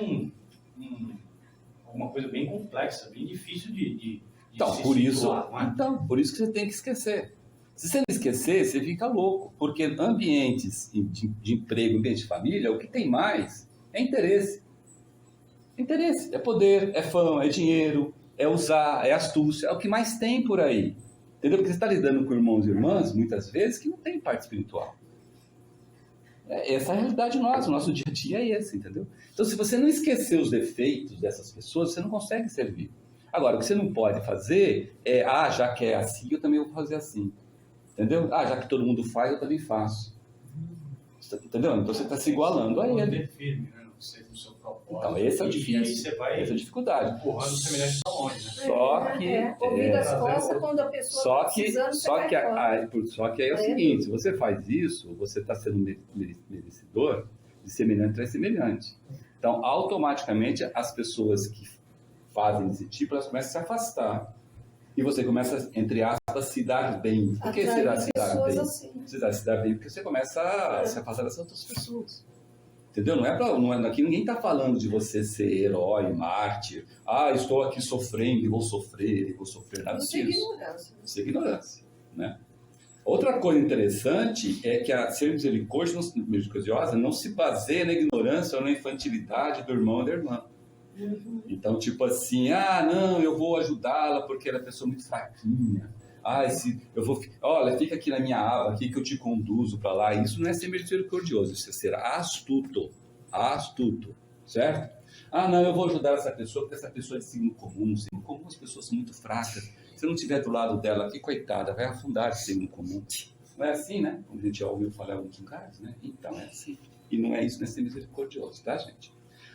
uma coisa bem complexa, bem difícil de Então, se por isso, situar, não é? então, por isso que você tem que esquecer. Se você não esquecer, você fica louco, porque ambientes de emprego, ambiente de família, o que tem mais é interesse. Interesse, é poder, é fama, é dinheiro, é usar, é astúcia, é o que mais tem por aí. Entendeu? Porque você está lidando com irmãos e irmãs, muitas vezes, que não tem parte espiritual. Essa é a realidade nossa, o nosso dia a dia é esse, entendeu? Então, se você não esquecer os defeitos dessas pessoas, você não consegue servir. Agora, o que você não pode fazer é, já que é assim, eu também vou fazer assim. Entendeu? Já que todo mundo faz, eu também faço. Entendeu? Então, você está se igualando a ele. Firme, né? No seu propósito. Então, esse é o difícil. E aí você vai essa é a dificuldade. empurrando o semelhante para longe, né? Só que... ouvir as costas quando a pessoa está precisando, só que aí é o seguinte, se você faz isso, você está sendo merecedor de semelhante a semelhante. Então, automaticamente, as pessoas que fazem esse tipo, elas começam a se afastar. E você começa, entre aspas, se dar bem. Por que se dar bem? Assim. Se dar bem porque você começa a se afastar dessas outras pessoas. Entendeu? Aqui ninguém está falando de você ser herói, mártir. Estou aqui sofrendo e vou sofrer, nada disso. Isso é ignorância. Né? Outra coisa interessante é que a ser misericordiosa não se baseia na ignorância ou na infantilidade do irmão ou da irmã. Então, tipo assim, não, eu vou ajudá-la porque ela é uma pessoa muito fraquinha. Olha, fica aqui na minha aba, aqui que eu te conduzo para lá. Isso não é ser misericordioso, isso é ser astuto, certo? Não, eu vou ajudar essa pessoa porque essa pessoa é de signo comum. Signo comum, as pessoas são muito fracas. Se eu não estiver do lado dela aqui, coitada, vai afundar esse signo comum. Não é assim, né? Como a gente já ouviu falar em alguns lugares, né? Então é assim. E não é isso, não é ser misericordioso, tá, gente?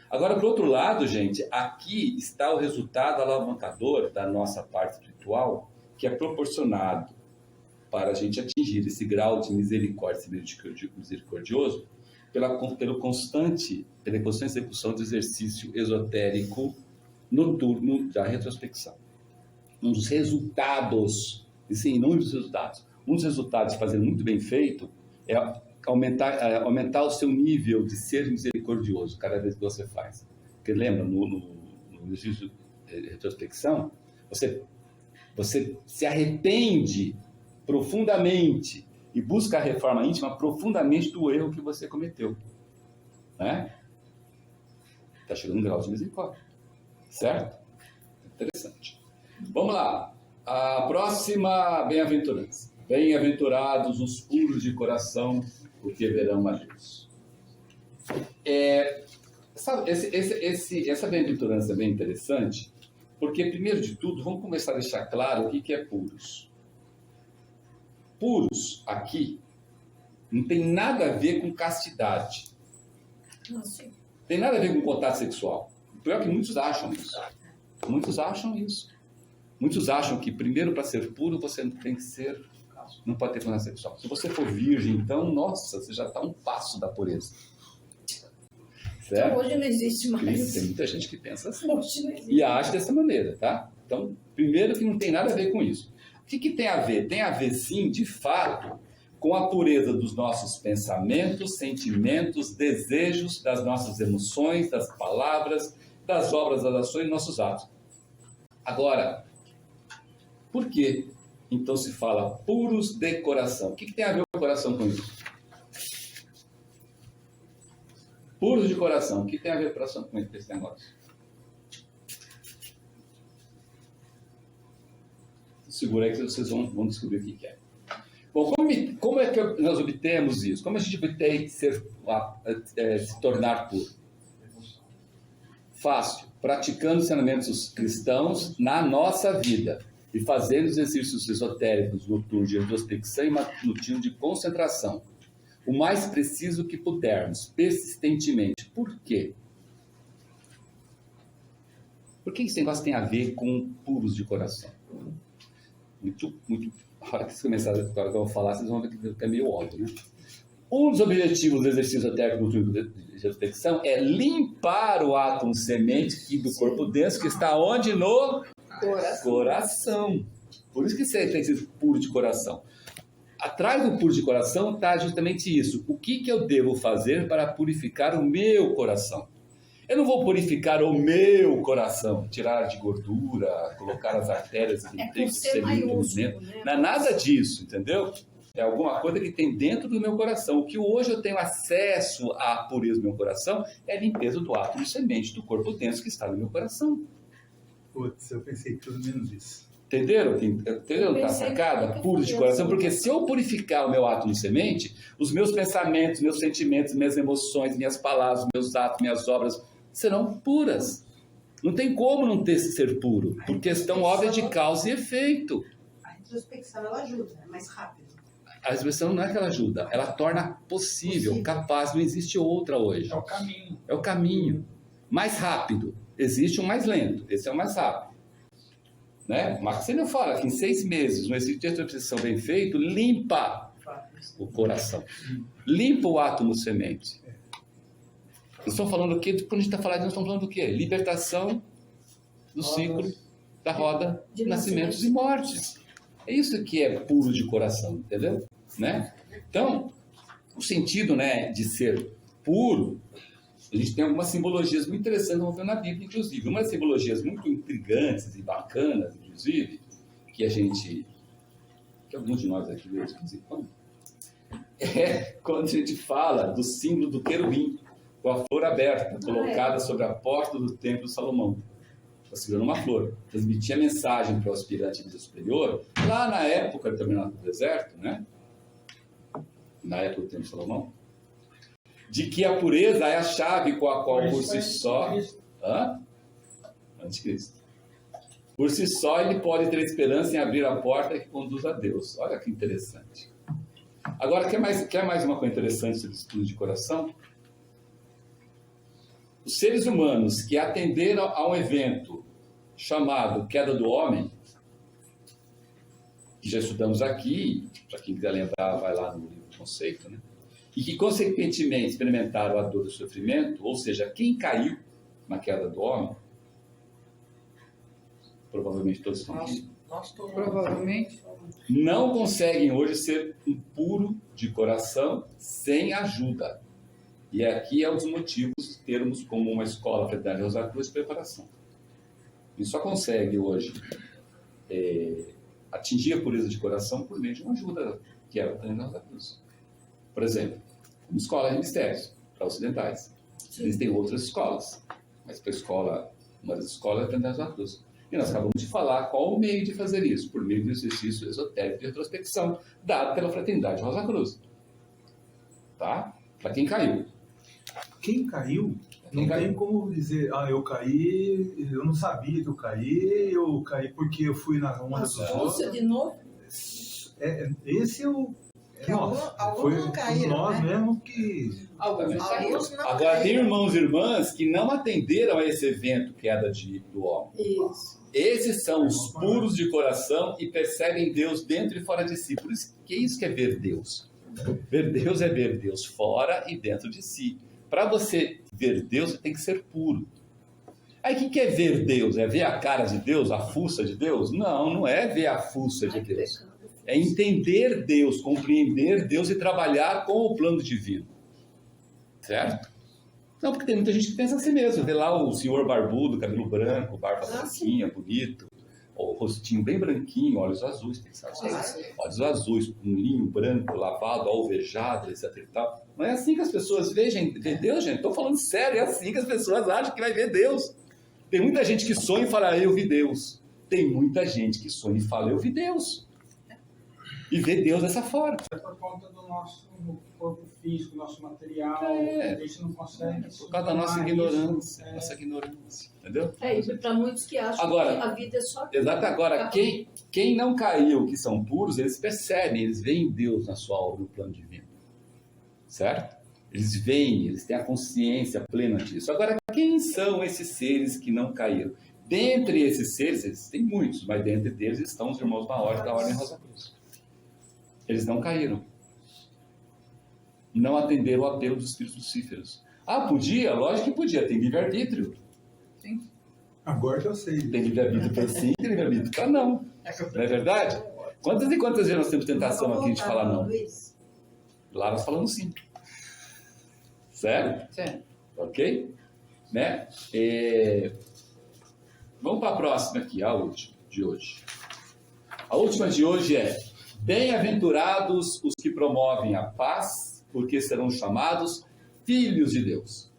Agora, por outro lado, gente, aqui está o resultado alavancador da nossa parte espiritual, que é proporcionado para a gente atingir esse grau de misericórdia misericordioso pela constante execução do exercício esotérico noturno da retrospecção. Um dos resultados, e sim, inúmeros resultados, um dos resultados de fazer muito bem feito é aumentar o seu nível de ser misericordioso cada vez que você faz. Porque lembra, no exercício de retrospecção, você se arrepende profundamente e busca a reforma íntima profundamente do erro que você cometeu. Né? Está chegando um grau de misericórdia. Certo? Interessante. Vamos lá. A próxima bem-aventurança. Bem-aventurados os puros de coração, porque verão a Deus. Essa bem-aventurança é bem interessante, porque, primeiro de tudo, vamos começar a deixar claro o que é puros. Puros, aqui, não tem nada a ver com castidade. Tem nada a ver com contato sexual. O pior é que muitos acham isso. Muitos acham que, primeiro, para ser puro, você tem que ser... Não pode ter contato sexual. Se você for virgem, então, nossa, você já está um passo da pureza. Certo? Então, hoje não existe mais. Tem muita gente que pensa assim. E age dessa maneira, tá? Então, primeiro que não tem nada a ver com isso. O que tem a ver? Tem a ver, sim, de fato, com a pureza dos nossos pensamentos, sentimentos, desejos, das nossas emoções, das palavras, das obras, das ações e nossos atos. Agora, por que então se fala puros de coração? O que tem a ver o coração com isso? Puros de coração. O que tem a ver o coração com esse negócio? Segura aí que vocês vão descobrir o que é. Bom, como é que nós obtemos isso? Como a gente obtém se tornar puro? Fácil. Praticando os ensinamentos cristãos na nossa vida e fazendo os exercícios esotéricos noturnos de retrospecção e matutino de concentração. O mais preciso que pudermos, persistentemente. Por quê? Por que esse negócio tem a ver com puros de coração? muito. A hora que vocês começarem agora que eu vou falar, vocês vão ver que é meio óbvio, né? Um dos objetivos do exercício técnico de reflexão é limpar o átomo semente do corpo denso, que está onde? No coração. Por isso que você tem que ser puro de coração. Atrás do puro de coração está justamente isso. O que eu devo fazer para purificar o meu coração? Eu não vou purificar o meu coração, tirar de gordura, colocar as artérias e não é nada disso, entendeu? É alguma coisa que tem dentro do meu coração. O que hoje eu tenho acesso à pureza do meu coração é a limpeza do átomo semente do corpo denso que está no meu coração. Putz, eu pensei tudo menos isso. Entenderam? Entenderam? Está sacada? Puro de coração. Porque se eu purificar o meu átomo semente, os meus pensamentos, meus sentimentos, minhas emoções, minhas palavras, meus atos, minhas obras serão puras. Não tem como não ter esse ser puro. Por questão óbvia de causa e efeito. A retrospecção, ela ajuda, é mais rápido. A expressão não é que ela ajuda, ela torna possível, capaz, não existe outra hoje. É o caminho. É o caminho. Mais rápido. Existe um mais lento, esse é o mais rápido. Né? Marcos Senna fala que em 6 meses, um exercício de retrospecção bem feito, limpa o coração. Limpa o átomo semente. Nós estamos falando do quê? Quando a gente está falando, nós estamos falando do quê? Libertação do ciclo da roda de nascimentos e mortes. É isso que é puro de coração, entendeu? Né? Então, o sentido, né, de ser puro, a gente tem algumas simbologias muito interessantes, vamos ver na Bíblia, inclusive. Umas simbologias muito intrigantes e bacanas, inclusive, que alguns de nós aqui vemos, é quando a gente fala do símbolo do querubim, com a flor aberta, colocada sobre a porta do templo de Salomão. Está segurando uma flor. Transmitia a mensagem para o aspirante de vida superior, lá na época determinada do deserto, né? Na época do templo de Salomão, de que a pureza é a chave com a qual por si só... Anticristo. Por si só ele pode ter esperança em abrir a porta que conduz a Deus. Olha que interessante. Agora, quer mais uma coisa interessante sobre o estudo de coração? Os seres humanos que atenderam a um evento chamado Queda do Homem, que já estudamos aqui, para quem quiser lembrar, vai lá no livro do Conceito, né? E que, consequentemente, experimentaram a dor e o sofrimento, ou seja, quem caiu na queda do homem, provavelmente todos estão aqui, Provavelmente. não conseguem hoje ser um puro de coração sem ajuda. E aqui é um dos motivos de termos como uma escola Fraternidade Rosa Cruz de preparação. A gente só consegue hoje atingir a pureza de coração por meio de uma ajuda que é a Fraternidade Rosa Cruz. Por exemplo, uma escola de mistérios para ocidentais. Existem outras escolas, mas para a escola, uma das escolas é a Fraternidade Rosa Cruz. E nós acabamos de falar qual o meio de fazer isso, por meio do exercício esotérico de retrospecção, dado pela Fraternidade Rosa Cruz. Tá? Para quem caiu. Quem caiu, não tem como dizer, eu caí, eu não sabia que eu caí porque eu fui na onda dos outros. De novo? Esse é o... Alguns não caíram, nós né? mesmo que... Alguns não Agora, caíram. tem irmãos e irmãs que não atenderam a esse evento, queda do homem. Isso. Esses são os puros de coração e percebem Deus dentro e fora de si. Por isso que é isso que é ver Deus. Ver Deus é ver Deus fora e dentro de si. Para você ver Deus, você tem que ser puro. Aí o que é ver Deus? É ver a cara de Deus, a fuça de Deus? Não, não é ver a fuça de Deus. É entender Deus, compreender Deus e trabalhar com o plano divino. Certo? Não, porque tem muita gente que pensa assim mesmo. Vê lá o senhor barbudo, cabelo branco, barba branquinha, bonito, o rostinho bem branquinho, olhos azuis, tem que saber. Olhos azuis, um linho branco, lavado, alvejado, etc e tal. Não é assim que as pessoas veem Deus, gente. Estou falando sério, é assim que as pessoas acham que vai ver Deus. Tem muita gente que sonha e fala, eu vi Deus. Tem muita gente que sonha e fala, eu vi Deus. E vê Deus dessa forma. É por conta do nosso corpo físico, nosso material, É. a gente não consegue. Por causa da nossa ignorância, nossa ignorância, entendeu? E para muitos que acham Agora, que a vida é só... Exato, agora, quem não caiu, que são puros, eles percebem, eles veem Deus na sua obra, no plano divino. Certo? Eles veem, eles têm a consciência plena disso. Agora, quem são esses seres que não caíram? Dentre esses seres, existem muitos, mas dentre eles estão os irmãos maiores da Ordem Rosa Cruz. Eles não caíram. Não atenderam o apelo dos espíritos lucíferos. Ah, podia? Lógico que podia, tem livre-arbítrio. Sim. Agora que eu sei. Tem livre-arbítrio para sim, tem livre-arbítrio para não. Não é verdade? Quantas e quantas vezes nós temos tentação aqui de falar não? Lá nós falamos sim. Sério? Certo. Ok? Né? Vamos para a próxima aqui, a última de hoje. A última de hoje é: bem-aventurados os que promovem a paz, porque serão chamados filhos de Deus.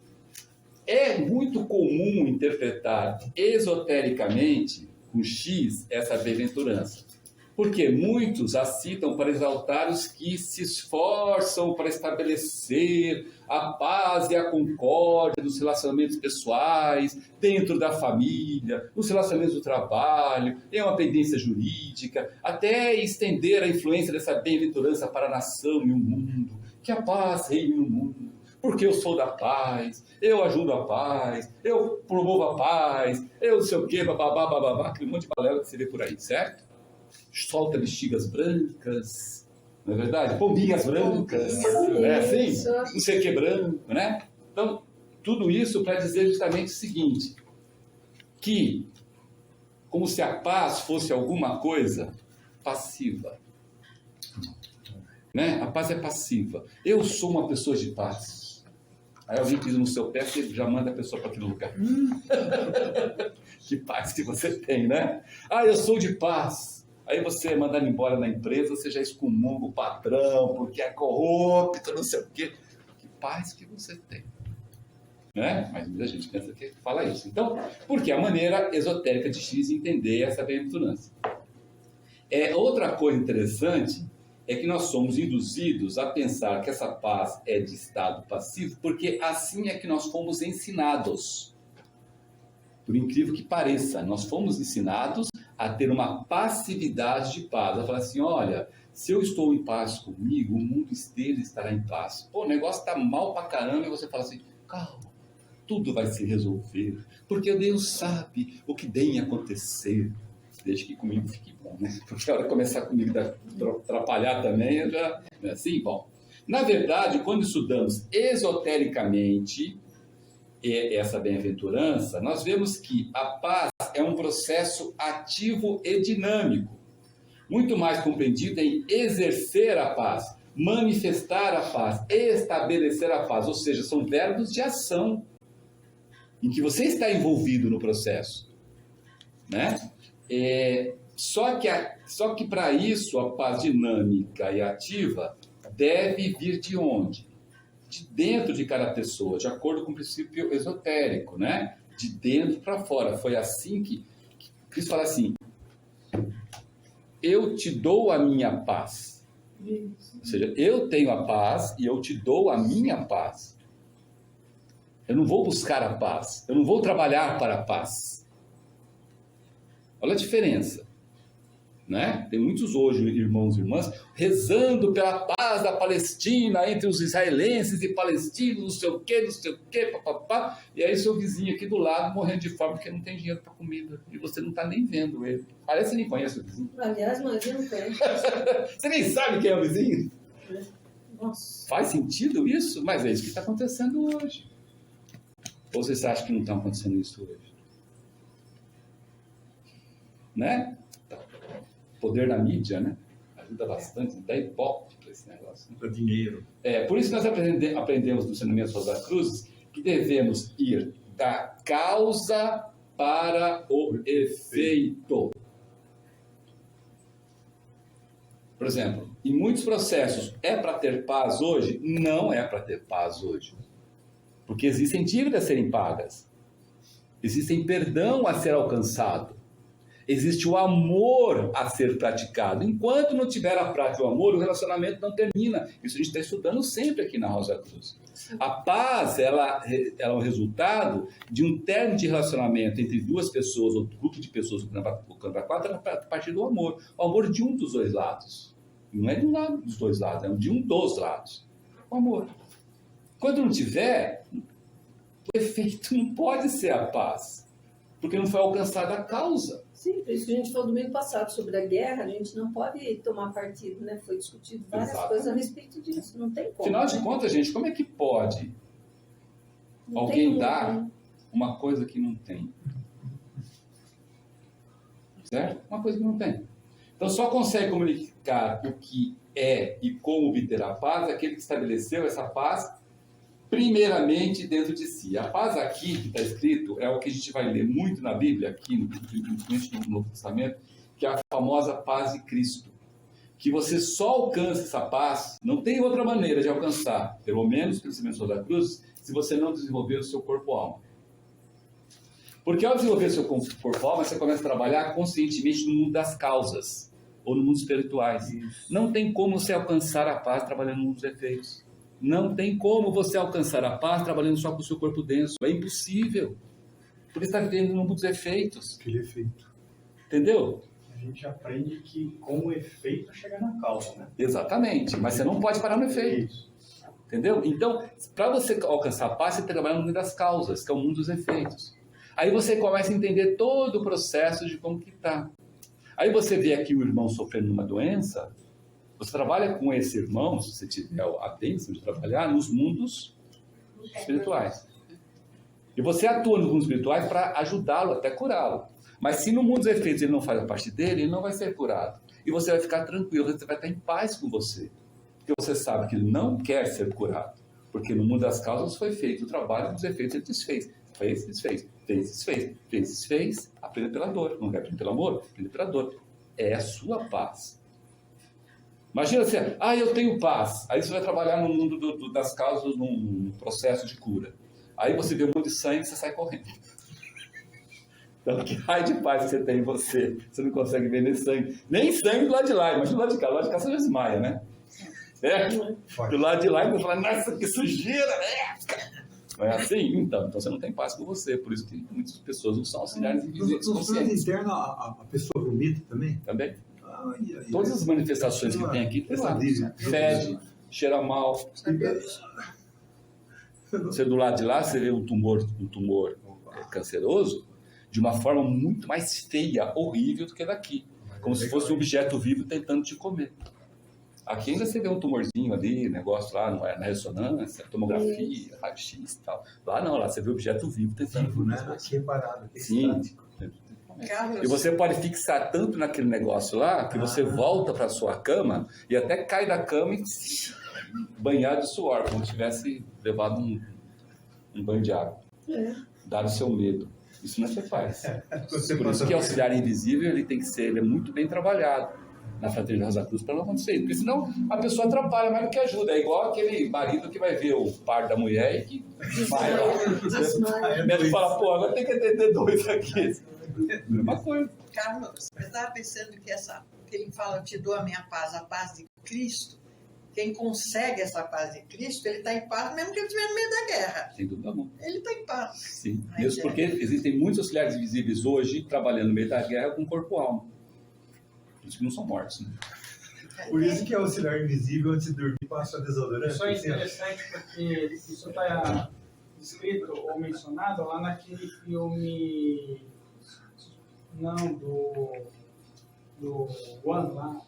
É muito comum interpretar esotericamente, com X, essa bem-aventurança. Porque muitos a citam para exaltar os que se esforçam para estabelecer a paz e a concórdia nos relacionamentos pessoais, dentro da família, nos relacionamentos do trabalho, em uma pendência jurídica, até estender a influência dessa bem-aventurança para a nação e o mundo. Que a paz reine no mundo, porque eu sou da paz, eu ajudo a paz, eu promovo a paz, eu não sei o quê, bababá, aquele monte de balela que você vê por aí, certo? Solta bexigas brancas, não é verdade? Pombinhas brancas, né? Assim, não sei o que branco, né? Então, tudo isso para dizer justamente o seguinte, que como se a paz fosse alguma coisa passiva, né? A paz é passiva. Eu sou uma pessoa de paz. Aí alguém pisa no seu pé, você já manda a pessoa para aquele lugar. Que paz que você tem, né? Ah, eu sou de paz. Aí você é mandado embora na empresa, você já excomunga o patrão, porque é corrupto, não sei o quê. Que paz que você tem. Né? Mas muita gente pensa que fala isso. Então, porque a maneira esotérica de X entender essa bem-aventurança. Outra coisa interessante é que nós somos induzidos a pensar que essa paz é de estado passivo, porque assim é que nós fomos ensinados. Por incrível que pareça, nós fomos ensinados a ter uma passividade de paz. A falar assim, olha, se eu estou em paz comigo, o mundo inteiro estará em paz. Pô, o negócio está mal pra caramba e você fala assim, calma, tudo vai se resolver, porque Deus sabe o que tem a acontecer. Desde que comigo fique bom, né? Porque a hora de começar comigo a atrapalhar também, eu já... Não é assim? Bom, na verdade, quando estudamos esotericamente essa bem-aventurança, nós vemos que a paz é um processo ativo e dinâmico, muito mais compreendido em exercer a paz, manifestar a paz, estabelecer a paz, ou seja, são verbos de ação, em que você está envolvido no processo, né? Só que para isso a paz dinâmica e ativa deve vir de onde? De dentro de cada pessoa, de acordo com o princípio esotérico, né? De dentro para fora. Foi assim que Cristo fala assim, eu te dou a minha paz. Ou seja, eu tenho a paz e eu te dou a minha paz. Eu não vou buscar a paz, eu não vou trabalhar para a paz. Olha a diferença, né? Tem muitos hoje, irmãos e irmãs, rezando pela paz da Palestina, entre os israelenses e palestinos, não sei o quê, papapá, e aí seu vizinho aqui do lado morrendo de fome porque não tem dinheiro para comida, e você não está nem vendo ele. Parece que nem conhece o vizinho. Aliás, mas eu não conheço. Você nem sabe quem é o vizinho? Nossa. Faz sentido isso? Mas é isso que está acontecendo hoje. Ou vocês acham que não está acontecendo isso hoje? Né? O poder da mídia, né? Ajuda bastante, dá ibope para esse negócio. Para dinheiro. Por isso nós aprendemos no ensinamento Rosa Cruz que devemos ir da causa para o efeito. Por exemplo, em muitos processos, é para ter paz hoje? Não é para ter paz hoje. Porque existem dívidas a serem pagas. Existem perdão a ser alcançado. Existe o amor a ser praticado. Enquanto não tiver a prática do amor, o relacionamento não termina. Isso a gente está estudando sempre aqui na Rosa Cruz. A paz, ela é o resultado de um término de relacionamento entre duas pessoas, ou grupo de pessoas, colocando a quatro, a partir do amor. O amor de um dos dois lados. Não é de um lado dos dois lados, é de um dos lados. O amor. Quando não tiver, o efeito não pode ser a paz. Porque não foi alcançada a causa. Sim, por isso que a gente falou domingo passado sobre a guerra, a gente não pode tomar partido, né? Foi discutido várias coisas a respeito disso, não tem como. Afinal de contas, gente, como é que pode alguém dar uma coisa que não tem? Certo? Uma coisa que não tem. Então, só consegue comunicar o que é e como obter a paz aquele que estabeleceu essa paz primeiramente dentro de si. A paz aqui, que está escrito, é o que a gente vai ler muito na Bíblia, aqui, principalmente no Novo Testamento, que é a famosa paz de Cristo. Que você só alcança essa paz, não tem outra maneira de alcançar, pelo menos pelo cimento da cruz, se você não desenvolver o seu corpo-alma. Porque ao desenvolver o seu corpo-alma, você começa a trabalhar conscientemente no mundo das causas, ou no mundo espirituais. Isso. Não tem como você alcançar a paz trabalhando no mundo dos efeitos. Não tem como você alcançar a paz trabalhando só com o seu corpo denso. É impossível. Porque você está vivendo no mundo dos efeitos. Aquele efeito. Entendeu? A gente aprende que com o efeito chega na causa, né? Exatamente. Mas você não pode parar no efeito. Entendeu? Então, para você alcançar a paz, você tem que trabalhar no mundo das causas, que é o mundo dos efeitos. Aí você começa a entender todo o processo de como que está. Aí você vê aqui o irmão sofrendo uma doença, você trabalha com esse irmão, se você tiver a bênção de trabalhar, nos mundos espirituais. E você atua nos mundos espirituais para ajudá-lo, até curá-lo. Mas se no mundo dos efeitos ele não faz a parte dele, ele não vai ser curado. E você vai ficar tranquilo, você vai estar em paz com você. Porque você sabe que ele não quer ser curado. Porque no mundo das causas foi feito o trabalho, dos efeitos ele desfez. Fez, desfez, fez, desfez, fez, desfez, aprenda pela dor. Não quer aprender pelo amor? Aprenda pela dor. É a sua paz. Imagina assim, eu tenho paz. Aí você vai trabalhar no mundo das causas, num processo de cura. Aí você vê um monte de sangue e você sai correndo. Então, que raio de paz você tem em você? Você não consegue ver nem sangue do lado de lá. Imagina do lado de cá. Do lado de cá você já desmaia, né? Do lado de lá você fala, nossa, que sujeira! Não é assim? Então você não tem paz com você. Por isso que muitas pessoas não são auxiliares invisíveis conscientes. Interno, a pessoa vomita também? Também. Todas as manifestações que tem aqui, fede, cheira mal. Você do lado de lá, você vê um tumor canceroso de uma forma muito mais feia, horrível do que daqui. Como se fosse um objeto vivo tentando te comer. Aqui ainda você vê um tumorzinho ali, negócio lá, não é, na ressonância, tomografia, raio-x e tal. Lá não, lá você vê o objeto vivo tentando comer. Aqui é parado, aqui é estático. E você pode fixar tanto naquele negócio lá, que você volta para a sua cama e até cai da cama e banhado de suor, como se tivesse levado um banho de água. Dado o seu medo. Isso não é paz. Por isso que o auxiliar invisível ele tem que ser ele é muito bem trabalhado na Fraternidade Rosa Cruz para não acontecer isso. Porque senão a pessoa atrapalha mais do que ajuda. É igual aquele marido que vai ver o par da mulher e que desmaia lá. O médico fala, agora tem que atender dois aqui. Mesma coisa. Carlos, eu estava pensando que ele fala, te dou a minha paz, a paz de Cristo. Quem consegue essa paz de Cristo, ele está em paz, mesmo que ele estiver no meio da guerra. Sem dúvida alguma. Ele está em paz. Sim, mesmo porque existem muitos auxiliares invisíveis hoje trabalhando no meio da guerra com corpo-alma. Por isso que não são mortos, né? Por isso que é auxiliar invisível antes de dormir passa desodorante. Isso é interessante porque isso está escrito ou mencionado lá naquele filme do One lá,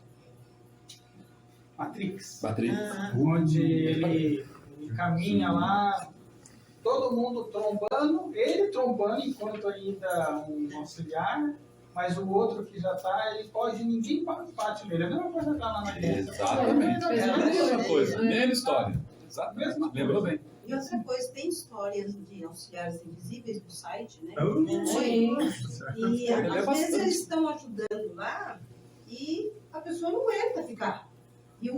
Matrix. Onde ele caminha lá, todo mundo trombando, ele trombando enquanto ainda um auxiliar, mas o outro que já está, ele pode, ninguém bate nele. É a mesma coisa que está lá na guerra. Exatamente. É a mesma coisa, mesma história. Exatamente. Lembrou bem. E outra coisa, tem histórias de auxiliares invisíveis no site, né? Sim. E às vezes eles estão ajudando lá e a pessoa não aguenta ficar. E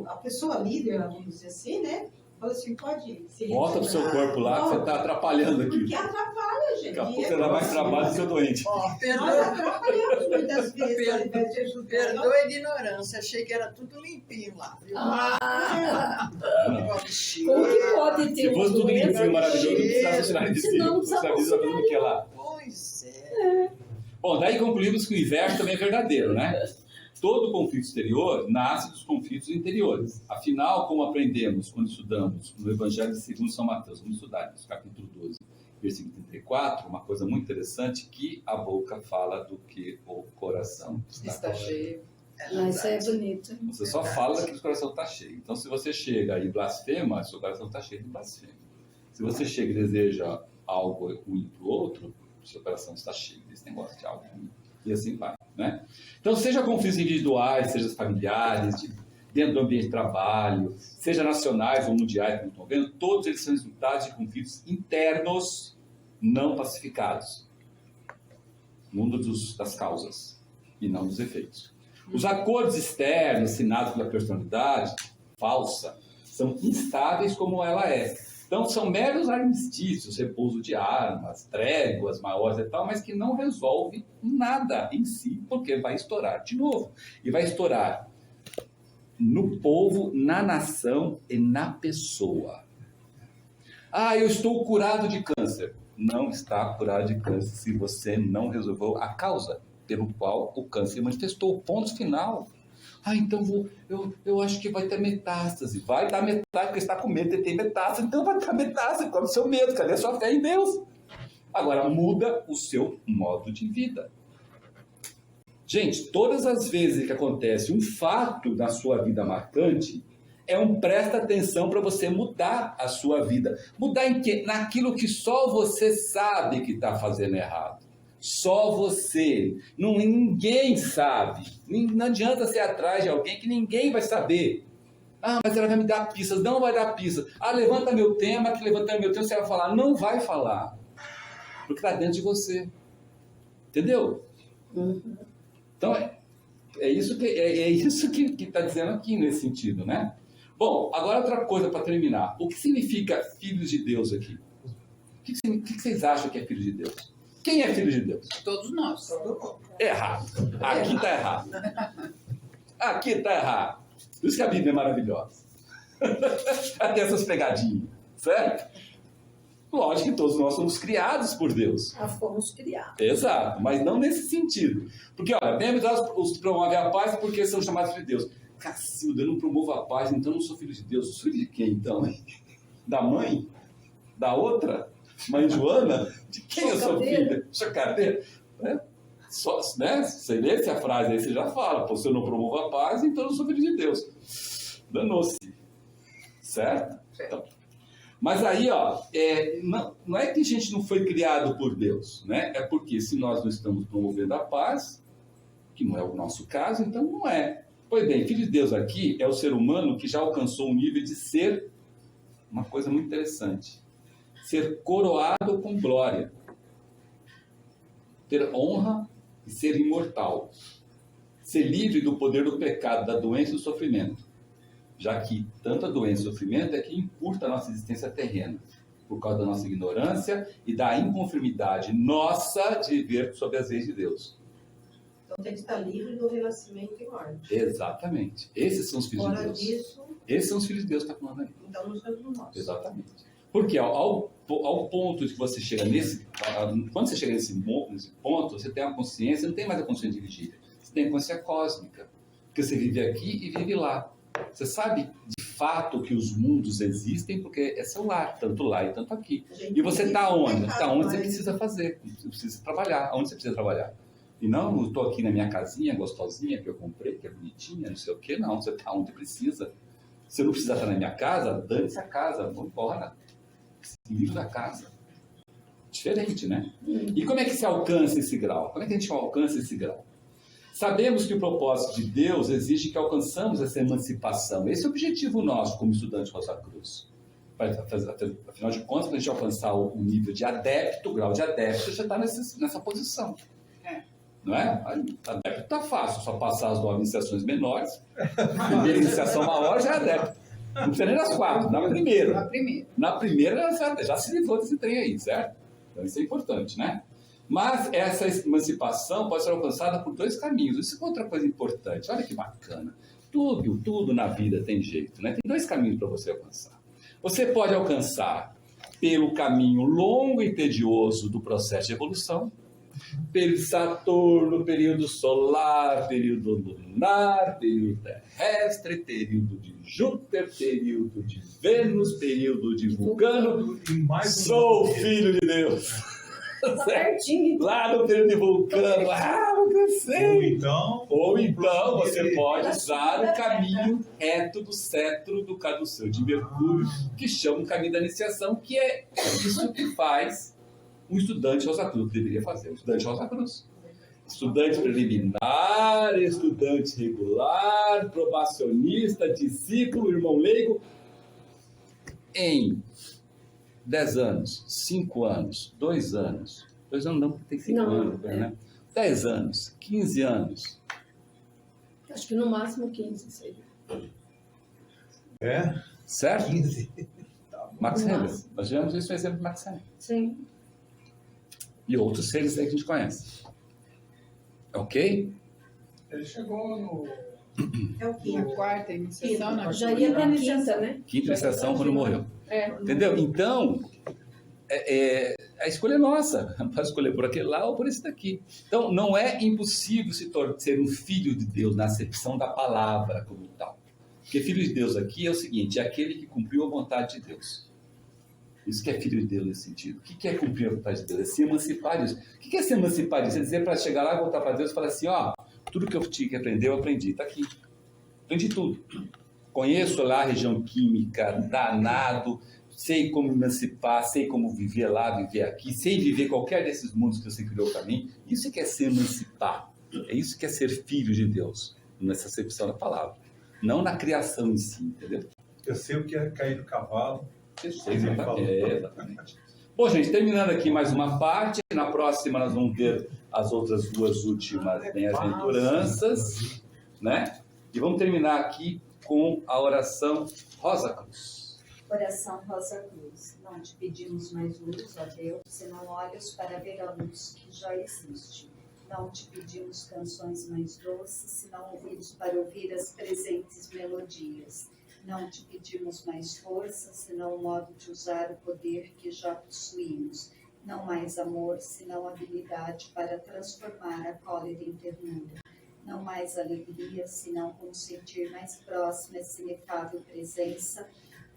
a pessoa líder, vamos dizer assim, né? Fala assim, pode... Volta pro seu corpo lá, que você está atrapalhando aqui. Porque atrapalha, gente. Daqui a pouco você dá mais trabalho do que o doente. Nós atrapalhamos muitas vezes, ao invés de ajudar. Perdoa a ignorância, achei que era tudo limpinho lá. Como que pode ter se fosse tudo limpinho, maravilhoso, não precisava funcionar de si. Não precisava tudo que é lá. Pois é. Bom, daí concluímos que o inverso também é verdadeiro, né? Todo conflito exterior nasce dos conflitos interiores. Afinal, como aprendemos quando estudamos no Evangelho segundo São Mateus, vamos estudar isso, capítulo 12, versículo 34, uma coisa muito interessante, que a boca fala do que o coração Está cheio. Não, isso é bonito. Você só fala que o coração está cheio. Então, se você chega e blasfema, seu coração está cheio de blasfêmia. Se você chega e deseja algo ruim para o outro, seu coração está cheio desse negócio de algo ruim. E assim vai, né? Então, seja conflitos individuais, seja familiares, dentro do ambiente de trabalho, seja nacionais ou mundiais, como estão vendo, todos eles são resultados de conflitos internos não pacificados. Mundo das causas e não dos efeitos. Os acordos externos assinados pela personalidade falsa são instáveis como ela é. Então, são meros armistícios, repouso de armas, tréguas maiores e tal, mas que não resolvem nada em si, porque vai estourar de novo. E vai estourar no povo, na nação e na pessoa. Ah, eu estou curado de câncer. Não está curado de câncer se você não resolveu a causa pelo qual o câncer manifestou. Ponto final. Ah, então eu acho que vai ter metástase. Vai dar metástase, porque está com medo de ter metástase. Então vai ter metástase. Qual é o seu medo? Cadê a sua fé em Deus? Agora, muda o seu modo de vida. Gente, todas as vezes que acontece um fato na sua vida marcante, é um presta atenção para você mudar a sua vida. Mudar em quê? Naquilo que só você sabe que está fazendo errado. Só você. Ninguém sabe. Não adianta ser atrás de alguém que ninguém vai saber. Ah, mas ela vai me dar pistas. Não vai dar pistas. Ah, levanta meu tema, que levantando meu tema você vai falar. Não vai falar. Porque está dentro de você. Entendeu? Então, é isso que está dizendo aqui nesse sentido, né? Bom, agora outra coisa para terminar. O que significa filhos de Deus aqui? O que vocês acham que é filho de Deus? Quem é filho de Deus? Todos nós. Errado. Aqui está errado. Aqui está errado. Por isso que a Bíblia é maravilhosa. Até essas pegadinhas, certo? Lógico que todos nós somos criados por Deus. Nós fomos criados. Exato, mas não nesse sentido. Porque, olha, bem-aventurados os que promovem a paz porque são chamados filhos de Deus. Cacilda, eu não promovo a paz, então eu não sou filho de Deus. Eu sou filho de quem, então? Da mãe? Da outra? Mãe Joana? De quem eu sou filho? Chocadeira. Só, né? Você lê essa frase aí, você já fala. Pô, se eu não promovo a paz, então eu não sou filho de Deus. Danou-se. Certo? Então, mas aí, ó, não é que a gente não foi criado por Deus, né? É porque se nós não estamos promovendo a paz, que não é o nosso caso, então não é. Pois bem, filho de Deus aqui é o ser humano que já alcançou um nível de ser, uma coisa muito interessante, ser coroado com glória, ter honra e ser imortal, ser livre do poder do pecado, da doença e do sofrimento, já que tanto a doença e o sofrimento é que encurta a nossa existência terrena, por causa da nossa ignorância e da inconformidade nossa de viver sob as leis de Deus. Então tem que estar livre do renascimento e morte. Exatamente. Esses são os filhos de Fora Deus. disso, Esses são os filhos de Deus que está falando aí. então não somos nós. Exatamente. Porque ao ponto de que você chega quando você chega nesse ponto, você tem uma consciência, não tem mais a consciência dividida. Você tem a consciência cósmica. Porque você vive aqui e vive lá. Você sabe de fato que os mundos existem porque é seu lar, tanto lá e tanto aqui. E você está onde? Está onde você precisa fazer. Você precisa trabalhar. Onde você precisa trabalhar? E não estou aqui na minha casinha gostosinha que eu comprei, que é bonitinha, não sei o quê. Não, você está onde precisa. Se eu não precisar estar na minha casa, dane-se a casa, vamos embora. Se livre da casa. Diferente, né? E como é que se alcança esse grau? Como é que a gente alcança esse grau? Sabemos que o propósito de Deus exige que alcançamos essa emancipação. Esse é o objetivo nosso como estudante Rosa Cruz. Afinal de contas, para a gente alcançar o nível de adepto, o grau de adepto, já está nessa posição. Não é? Adepto está fácil, só passar as 9 iniciações menores. A primeira iniciação maior já é adepto. Não precisa nem nas 4, na primeira. Na primeira já se livrou desse trem aí, certo? Então isso é importante, né? Mas essa emancipação pode ser alcançada por 2 caminhos. Isso é outra coisa importante. Olha que bacana. Tudo na vida tem jeito, né? Tem 2 caminhos para você alcançar. Você pode alcançar pelo caminho longo e tedioso do processo de evolução, Período de Saturno, período solar, período lunar, período terrestre, período de Júpiter, período de Vênus, período de Vulcano. Sou filho de Deus. Certinho. Lá no período de Vulcano. Eu sei. Ou então você pode usar o caminho reto do cetro do caduceu de Mercúrio, que chama o caminho da iniciação, que é isso que faz um estudante Rosa Cruz deveria fazer. Um estudante Rosa Cruz. Estudante preliminar, estudante regular, probacionista, discípulo, irmão leigo. Em 10 anos, 5 anos, 2 anos. 2 anos não, porque tem 5 anos, né? 10 anos, 15 anos. Acho que no máximo 15 seria. É? Certo? 15. Max Weber. Nós tivemos isso no exemplo de Max Weber. Sim. E outros seres aí que a gente conhece. Ok? Ele chegou no... É o quê? Na quarta iniciação, na Já ia na quinta, né? Quinta iniciação quando morreu. É. Entendeu? Então, a escolha é nossa. Pode escolher por aquele lá ou por esse daqui. Então, não é impossível ser um filho de Deus na acepção da palavra como tal. Porque filho de Deus aqui é o seguinte, é aquele que cumpriu a vontade de Deus. Isso que é filho de Deus nesse sentido. O que é cumprir a vontade de Deus? É se emancipar disso. O que é se emancipar disso? É dizer para chegar lá e voltar para Deus e falar assim, ó, tudo que eu tinha que aprender, eu aprendi. Está aqui. Aprendi tudo. Conheço lá a região química, danado, sei como emancipar, sei como viver lá, viver aqui, sei viver qualquer desses mundos que você criou para mim. Isso que é se emancipar. É isso que é ser filho de Deus, nessa acepção da palavra. Não na criação em si, entendeu? Eu sei o que é cair do cavalo. Exatamente. Bom, gente, terminando aqui mais uma parte. Na próxima nós vamos ver as outras 2 últimas bem-aventuranças, né? E vamos terminar aqui com a oração Rosa Cruz. Oração Rosa Cruz. Não te pedimos mais luz, ó Deus, senão olhos para ver a luz que já existe. Não te pedimos canções mais doces, senão ouvidos para ouvir as presentes melodias. Não te pedimos mais força, senão o modo de usar o poder que já possuímos. Não mais amor, senão habilidade para transformar a cólera em ternura. Não mais alegria, senão como sentir mais próxima essa inefável presença,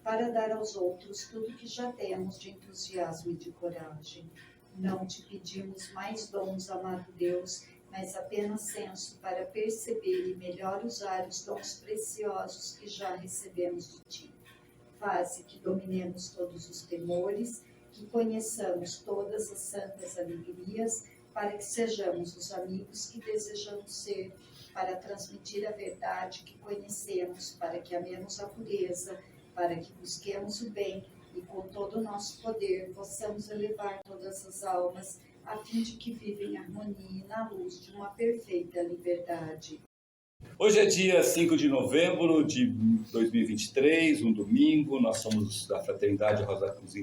para dar aos outros tudo que já temos de entusiasmo e de coragem. Não te pedimos mais dons, amado Deus, mas apenas senso para perceber e melhor usar os dons preciosos que já recebemos de ti. Faze que dominemos todos os temores, que conheçamos todas as santas alegrias, para que sejamos os amigos que desejamos ser, para transmitir a verdade que conhecemos, para que amemos a pureza, para que busquemos o bem e com todo o nosso poder possamos elevar todas as almas, a fim de que vivem em harmonia e na luz de uma perfeita liberdade. Hoje é dia 5 de novembro de 2023, um domingo. Nós somos da Fraternidade Rosa Cruz